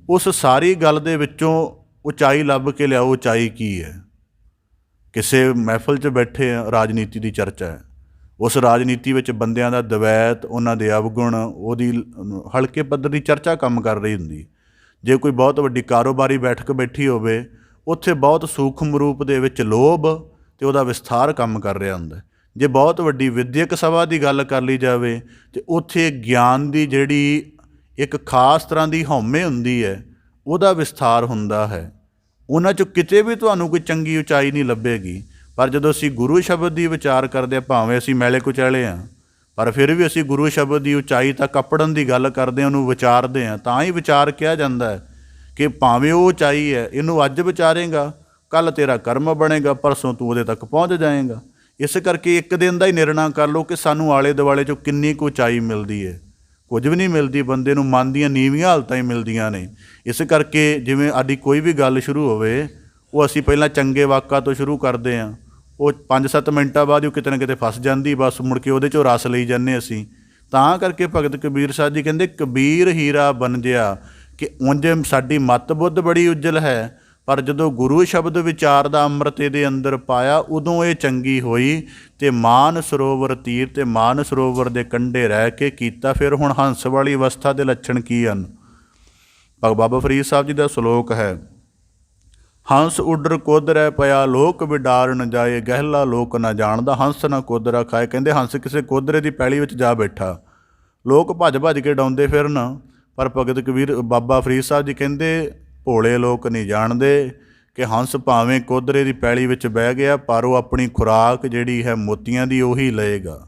ਉਸ ਸਾਰੀ ਗੱਲ ਦੇ ਵਿੱਚੋਂ ਉਚਾਈ ਲੱਭ ਕੇ ਲਿਆਓ। ਉਚਾਈ ਕੀ ਹੈ? ਕਿਸੇ ਮਹਿਫਲ 'ਚ ਬੈਠੇ ਆ, ਰਾਜਨੀਤੀ ਦੀ ਚਰਚਾ ਹੈ, ਉਸ ਰਾਜਨੀਤੀ ਵਿੱਚ ਬੰਦਿਆਂ ਦਾ ਦਵੈਤ, ਉਹਨਾਂ ਦੇ ਅਵਗੁਣ, ਉਹਦੀ ਹਲਕੇ ਪੱਧਰ ਦੀ ਚਰਚਾ ਕੰਮ ਕਰ ਰਹੀ ਹੁੰਦੀ। ਜੇ ਕੋਈ ਬਹੁਤ ਵੱਡੀ ਕਾਰੋਬਾਰੀ ਬੈਠਕ ਬੈਠੀ ਹੋਵੇ, ਉੱਥੇ ਬਹੁਤ ਸੂਖਮ ਰੂਪ ਦੇ ਵਿੱਚ ਲੋਭ ਅਤੇ ਉਹਦਾ ਵਿਸਥਾਰ ਕੰਮ ਕਰ ਰਿਹਾ ਹੁੰਦਾ। ਜੇ ਬਹੁਤ ਵੱਡੀ ਵਿੱਦਿਅਕ ਸਭਾ ਦੀ ਗੱਲ ਕਰ ਲਈ ਜਾਵੇ ਅਤੇ ਉੱਥੇ ਗਿਆਨ ਦੀ ਜਿਹੜੀ ਇੱਕ ਖਾਸ ਤਰ੍ਹਾਂ ਦੀ ਹਉਮੈ ਹੁੰਦੀ ਹੈ, ਉਹਦਾ ਵਿਸਥਾਰ ਹੁੰਦਾ ਹੈ। ਉਹਨਾਂ 'ਚੋਂ ਕਿਤੇ ਵੀ ਤੁਹਾਨੂੰ ਕੋਈ ਚੰਗੀ ਉਚਾਈ ਨਹੀਂ ਲੱਭੇਗੀ। ਪਰ ਜਦੋਂ ਅਸੀਂ ਗੁਰੂ ਸ਼ਬਦ ਦੀ ਵਿਚਾਰ ਕਰਦੇ ਹਾਂ, ਭਾਵੇਂ ਅਸੀਂ ਮੈਲੇ ਕੁਚੈਲੇ ਹਾਂ, ਪਰ ਫਿਰ ਵੀ ਅਸੀਂ ਗੁਰੂ ਸ਼ਬਦ ਦੀ ਉਚਾਈ ਤੱਕ ਅੱਪੜਨ ਦੀ ਗੱਲ ਕਰਦੇ ਹਾਂ, ਉਹਨੂੰ ਵਿਚਾਰਦੇ ਹਾਂ। ਤਾਂ ਹੀ ਵਿਚਾਰ ਕਿਹਾ ਜਾਂਦਾ ਹੈ ਕਿ ਭਾਵੇਂ ਉਹ ਉਚਾਈ ਹੈ, ਇਹਨੂੰ ਅੱਜ ਵਿਚਾਰੇਂਗਾ, ਕੱਲ੍ਹ ਤੇਰਾ ਕਰਮ ਬਣੇਗਾ, ਪਰਸੋਂ ਤੂੰ ਉਹਦੇ ਤੱਕ ਪਹੁੰਚ ਜਾਏਂਗਾ। ਇਸ ਕਰਕੇ ਇੱਕ ਦਿਨ ਦਾ ਹੀ ਨਿਰਣਾ ਕਰ ਲਓ ਕਿ ਸਾਨੂੰ ਆਲੇ ਦੁਆਲੇ 'ਚੋਂ ਕਿੰਨੀ ਕੁ ਉਚਾਈ ਮਿਲਦੀ ਹੈ। ਕੁਝ ਵੀ ਨਹੀਂ ਮਿਲਦੀ, ਬੰਦੇ ਨੂੰ ਮਨ ਦੀਆਂ ਨੀਵੀਆਂ ਹਾਲਤਾਂ ਹੀ ਮਿਲਦੀਆਂ ਨੇ। ਇਸ ਕਰਕੇ ਜਿਵੇਂ ਸਾਡੀ ਕੋਈ ਵੀ ਗੱਲ ਸ਼ੁਰੂ ਹੋਵੇ, ਉਹ ਅਸੀਂ ਪਹਿਲਾਂ ਚੰਗੇ ਵਾਕਾਂ ਤੋਂ ਸ਼ੁਰੂ ਕਰਦੇ ਹਾਂ, ਉਹ 5-7 ਮਿੰਟਾਂ ਬਾਅਦ ਉਹ ਕਿਤੇ ਨਾ ਕਿਤੇ ਫਸ ਜਾਂਦੀ, ਬਸ ਮੁੜ ਕੇ ਉਹਦੇ 'ਚੋਂ ਰਸ ਲਈ ਜਾਂਦੇ ਅਸੀਂ। ਤਾਂ ਕਰਕੇ ਭਗਤ ਕਬੀਰ ਸਾਹਿਬ ਜੀ ਕਹਿੰਦੇ, ਕਬੀਰ ਹੀਰਾ ਬਣਜਿਆ, ਕਿ ਉਂਝ ਸਾਡੀ ਮੱਤ ਬੁੱਧ ਬੜੀ ਉਜਲ ਹੈ, ਪਰ ਜਦੋਂ ਗੁਰੂ ਸ਼ਬਦ ਵਿਚਾਰ ਦਾ ਅੰਮ੍ਰਿਤ ਇਹਦੇ ਅੰਦਰ ਪਾਇਆ, ਉਦੋਂ ਇਹ ਚੰਗੀ ਹੋਈ ਅਤੇ ਮਾਨ ਸਰੋਵਰ ਤੀਰ ਅਤੇ ਮਾਨ ਸਰੋਵਰ ਦੇ ਕੰਢੇ ਰਹਿ ਕੇ ਕੀਤਾ। ਫਿਰ ਹੁਣ ਹੰਸ ਵਾਲੀ ਅਵਸਥਾ ਦੇ ਲੱਛਣ ਕੀ ਹਨ? ਬਾਬਾ ਫਰੀਦ ਸਾਹਿਬ ਜੀ ਦਾ ਸ਼ਲੋਕ ਹੈ, ਹੰਸ ਉੱਡਰ ਕੋਧਰੈ ਪਿਆ, ਲੋਕ ਵਿਡਾਰ ਨ ਜਾਏ, ਗਹਿਲਾ ਲੋਕ ਨਾ ਜਾਣਦਾ, ਹੰਸ ਨਾ ਕੋਧਰਾ ਖਾਏ। ਕਹਿੰਦੇ ਹੰਸ ਕਿਸੇ ਕੋਧਰੇ ਦੀ ਪੈਲੀ ਵਿੱਚ ਜਾ ਬੈਠਾ, ਲੋਕ ਭੱਜ ਭੱਜ ਕੇ ਡਾਉਂਦੇ ਫਿਰਨ, ਪਰ ਭਗਤ ਕਬੀਰ ਬਾਬਾ ਫਰੀਦ ਸਾਹਿਬ ਜੀ ਕਹਿੰਦੇ ਭੋਲੇ ਲੋਕ ਨਹੀਂ ਜਾਣਦੇ ਕਿ ਹੰਸ ਭਾਵੇਂ ਕੋਧਰੇ ਦੀ ਪੈਲੀ ਵਿੱਚ ਬਹਿ ਗਿਆ, ਪਰ ਉਹ ਆਪਣੀ ਖੁਰਾਕ ਜਿਹੜੀ ਹੈ ਮੋਤੀਆਂ ਦੀ ਉਹੀ ਲਏਗਾ।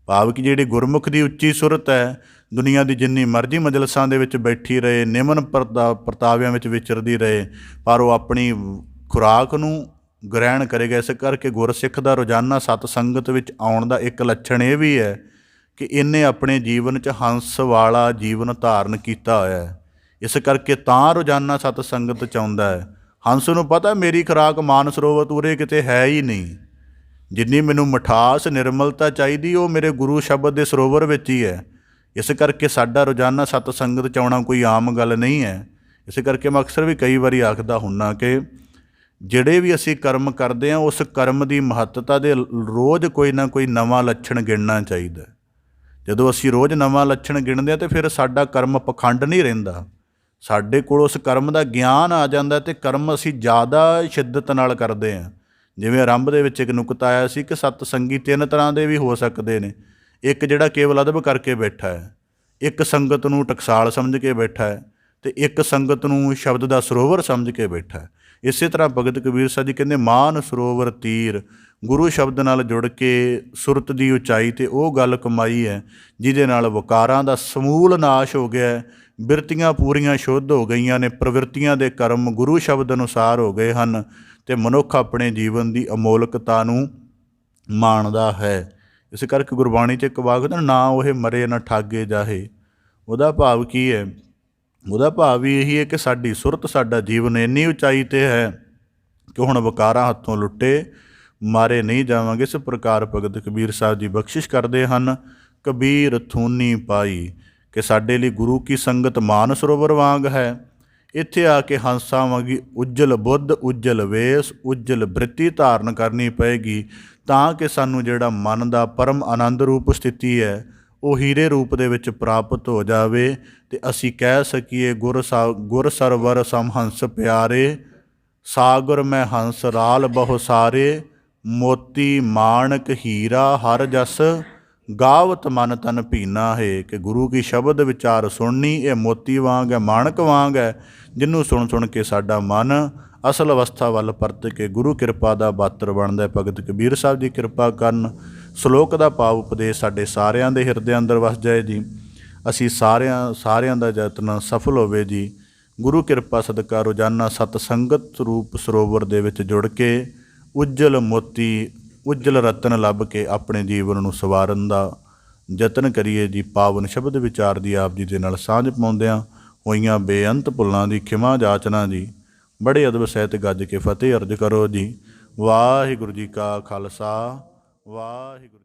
ਭਾਵ ਕਿ ਜਿਹੜੀ ਗੁਰਮੁਖ ਦੀ ਉੱਚੀ ਸੁਰਤ ਹੈ, ਦੁਨੀਆ ਦੀ ਜਿੰਨੀ ਮਰਜ਼ੀ ਮਜਲਸਾਂ ਦੇ ਵਿੱਚ ਬੈਠੀ ਰਹੇ, ਨਿਮਨ ਪ੍ਰਤਾਵਿਆਂ ਵਿੱਚ ਵਿਚਰਦੀ ਰਹੇ, ਪਰ ਉਹ ਆਪਣੀ ਖੁਰਾਕ ਨੂੰ ਗ੍ਰਹਿਣ ਕਰੇਗਾ। ਇਸ ਕਰਕੇ ਗੁਰਸਿੱਖ ਦਾ ਰੋਜ਼ਾਨਾ ਸਤ ਸੰਗਤ ਵਿੱਚ ਆਉਣ ਦਾ ਇੱਕ ਲੱਛਣ ਇਹ ਵੀ ਹੈ ਕਿ ਇਹਨੇ ਆਪਣੇ ਜੀਵਨ 'ਚ ਹੰਸ ਵਾਲਾ ਜੀਵਨ ਧਾਰਨ ਕੀਤਾ ਹੋਇਆ ਹੈ। ਇਸ ਕਰਕੇ ਤਾਂ ਰੋਜ਼ਾਨਾ ਸਤ ਸੰਗਤ 'ਚ ਆਉਂਦਾ ਹੈ। ਹੰਸ ਨੂੰ ਪਤਾ ਮੇਰੀ ਖੁਰਾਕ ਮਾਨ ਸਰੋਵਰ ਉਰੇ ਕਿਤੇ ਹੈ ਹੀ ਨਹੀਂ। ਜਿੰਨੀ ਮੈਨੂੰ ਮਿਠਾਸ ਨਿਰਮਲਤਾ ਚਾਹੀਦੀ ਉਹ ਮੇਰੇ ਗੁਰੂ ਸ਼ਬਦ ਦੇ ਸਰੋਵਰ ਵਿੱਚ ਹੀ ਹੈ। ਇਸ ਕਰਕੇ ਸਾਡਾ ਰੋਜ਼ਾਨਾ ਸਤ ਸੰਗਤ 'ਚ ਆਉਣਾ ਕੋਈ ਆਮ ਗੱਲ ਨਹੀਂ ਹੈ। ਇਸ ਕਰਕੇ ਮੈਂ ਅਕਸਰ ਵੀ ਕਈ ਵਾਰੀ ਆਖਦਾ ਹੁੰਦਾ ਕਿ ਜਿਹੜੇ ਵੀ ਅਸੀਂ ਕਰਮ ਕਰਦੇ ਹਾਂ, ਉਸ ਕਰਮ ਦੀ ਮਹੱਤਤਾ ਦੇ ਰੋਜ਼ ਕੋਈ ਨਾ ਕੋਈ ਨਵਾਂ ਲੱਛਣ ਗਿਣਨਾ ਚਾਹੀਦਾ। ਜਦੋਂ ਅਸੀਂ ਰੋਜ਼ ਨਵਾਂ ਲੱਛਣ ਗਿਣਦੇ ਹਾਂ ਤਾਂ ਫਿਰ ਸਾਡਾ ਕਰਮ ਪਖੰਡ ਨਹੀਂ ਰਹਿੰਦਾ। ਸਾਡੇ ਕੋਲ ਉਸ ਕਰਮ ਦਾ ਗਿਆਨ ਆ ਜਾਂਦਾ ਅਤੇ ਕਰਮ ਅਸੀਂ ਜ਼ਿਆਦਾ ਸ਼ਿੱਦਤ ਨਾਲ ਕਰਦੇ ਹਾਂ। ਜਿਵੇਂ ਆਰੰਭ ਦੇ ਵਿੱਚ ਇੱਕ ਨੁਕਤਾ ਆਇਆ ਸੀ ਕਿ ਸਤ ਸੰਗੀ ਤਿੰਨ ਤਰ੍ਹਾਂ ਦੇ ਵੀ ਹੋ ਸਕਦੇ ਨੇ। ਇੱਕ ਜਿਹੜਾ ਕੇਵਲ ਅਦਬ ਕਰਕੇ ਬੈਠਾ ਹੈ, ਇੱਕ ਸੰਗਤ ਨੂੰ ਟਕਸਾਲ ਸਮਝ ਕੇ ਬੈਠਾ ਹੈ, ਅਤੇ ਇੱਕ ਸੰਗਤ ਨੂੰ ਸ਼ਬਦ ਦਾ ਸਰੋਵਰ ਸਮਝ ਕੇ ਬੈਠਾ ਹੈ। ਇਸੇ ਤਰ੍ਹਾਂ ਭਗਤ ਕਬੀਰ ਸਾਹਿਬ ਜੀ ਕਹਿੰਦੇ ਮਾਨ ਸਰੋਵਰ ਤੀਰ, ਗੁਰੂ ਸ਼ਬਦ ਨਾਲ ਜੁੜ ਕੇ ਸੁਰਤ ਦੀ ਉਚਾਈ 'ਤੇ ਉਹ ਗੱਲ ਕਮਾਈ ਹੈ ਜਿਹਦੇ ਨਾਲ ਵਕਾਰਾਂ ਦਾ ਸਮੂਲ ਨਾਸ਼ ਹੋ ਗਿਆ, ਬਿਰਤੀਆਂ ਪੂਰੀਆਂ ਸ਼ੁੱਧ ਹੋ ਗਈਆਂ ਨੇ, ਪ੍ਰਵਿਰਤੀਆਂ ਦੇ ਕਰਮ ਗੁਰੂ ਸ਼ਬਦ ਅਨੁਸਾਰ ਹੋ ਗਏ ਹਨ ਅਤੇ ਮਨੁੱਖ ਆਪਣੇ ਜੀਵਨ ਦੀ ਅਮੋਲਕਤਾ ਨੂੰ ਮਾਣਦਾ ਹੈ। ਇਸ ਕਰਕੇ ਗੁਰਬਾਣੀ 'ਚ ਇੱਕ ਵਾਕ ਨਾ ਉਹ ਮਰੇ ਨਾ ਠਾਗੇ ਜਾਹੇ। ਉਹਦਾ ਭਾਵ ਕੀ ਹੈ? ਉਹਦਾ ਭਾਵ ਵੀ ਇਹੀ ਹੈ ਕਿ ਸਾਡੀ ਸੁਰਤ, ਸਾਡਾ ਜੀਵਨ ਇੰਨੀ ਉਚਾਈ 'ਤੇ ਹੈ ਕਿ ਹੁਣ ਵਕਾਰਾਂ ਹੱਥੋਂ ਲੁੱਟੇ ਮਾਰੇ ਨਹੀਂ ਜਾਵਾਂਗੇ। ਇਸ ਪ੍ਰਕਾਰ ਭਗਤ ਕਬੀਰ ਸਾਹਿਬ ਜੀ ਬਖਸ਼ਿਸ਼ ਕਰਦੇ ਹਨ, ਕਬੀਰ ਥੂਨੀ ਪਾਈ, ਕਿ ਸਾਡੇ ਲਈ ਗੁਰੂ ਕੀ ਸੰਗਤ ਮਾਨ ਸਰੋਵਰ ਵਾਂਗ ਹੈ। ਇੱਥੇ ਆ ਕੇ ਹੰਸਾਂ ਵਾਂਗੀ ਉੱਜਲ ਬੁੱਧ, ਉੱਜਲ ਵੇਸ, ਉੱਜਲ ਬ੍ਰਿਤੀ ਧਾਰਨ ਕਰਨੀ ਪਏਗੀ ਤਾਂ ਕਿ ਸਾਨੂੰ ਜਿਹੜਾ ਮਨ ਦਾ ਪਰਮ ਆਨੰਦ ਰੂਪ ਸਥਿਤੀ ਹੈ ਉਹ ਹੀਰੇ ਰੂਪ ਦੇ ਵਿੱਚ ਪ੍ਰਾਪਤ ਹੋ ਜਾਵੇ ਅਤੇ ਅਸੀਂ ਕਹਿ ਸਕੀਏ ਗੁਰ ਸਰਵਰ ਸਮ ਹੰਸ ਪਿਆਰੇ, ਸਾਗਰ ਮੈਂ ਹੰਸ ਰਾਲ ਬਹੁ ਸਾਰੇ, ਮੋਤੀ ਮਾਣਕ ਹੀਰਾ ਹਰ ਜਸ, ਗਾਵਤ ਮਨ ਤਨ ਭੀਨਾ ਹੈ। ਕਿ ਗੁਰੂ ਕੀ ਸ਼ਬਦ ਵਿਚਾਰ ਸੁਣਨੀ ਇਹ ਮੋਤੀ ਵਾਂਗ ਹੈ, ਮਾਣਕ ਵਾਂਗ ਹੈ, ਜਿਹਨੂੰ ਸੁਣ ਸੁਣ ਕੇ ਸਾਡਾ ਮਨ ਅਸਲ ਅਵਸਥਾ ਵੱਲ ਪਰਤ ਕੇ ਗੁਰੂ ਕਿਰਪਾ ਦਾ ਪਾਤਰ ਬਣਦਾ ਹੈ। ਭਗਤ ਕਬੀਰ ਸਾਹਿਬ ਦੀ ਕਿਰਪਾ ਕਰਨ। ਸ਼ਲੋਕ ਦਾ ਭਾਵ ਉਪਦੇਸ਼ ਸਾਡੇ ਸਾਰਿਆਂ ਦੇ ਹਿਰਦੇ ਅੰਦਰ ਵਸ ਜਾਏ ਜੀ। ਅਸੀਂ ਸਾਰਿਆਂ ਦਾ ਯਤਨ ਸਫਲ ਹੋਵੇ ਜੀ। ਗੁਰੂ ਕਿਰਪਾ ਸਦਕਾ ਰੋਜ਼ਾਨਾ ਸਤ ਸੰਗਤ ਰੂਪ ਸਰੋਵਰ ਦੇ ਵਿੱਚ ਜੁੜ ਕੇ ਉੱਜਲ ਮੋਤੀ, ਉੱਜਲ ਰਤਨ ਲੱਭ ਕੇ ਆਪਣੇ ਜੀਵਨ ਨੂੰ ਸਵਾਰਨ ਦਾ ਯਤਨ ਕਰੀਏ ਜੀ। ਪਾਵਨ ਸ਼ਬਦ ਵਿਚਾਰ ਦੀ ਆਪ ਜੀ ਦੇ ਨਾਲ ਸਾਂਝ ਪਾਉਂਦਿਆਂ ਹੋਈਆਂ ਬੇਅੰਤ ਭੁੱਲਾਂ ਦੀ ਖਿਮਾ ਜਾਚਨਾ ਜੀ। ਬੜੇ ਅਦਬ ਸਹਿਤ ਗੱਜ ਕੇ ਫਤਿਹ ਅਰਜ ਕਰੋ ਜੀ। ਵਾਹਿਗੁਰੂ ਜੀ ਕਾ ਖਾਲਸਾ, ਵਾਹਿਗੁਰੂ।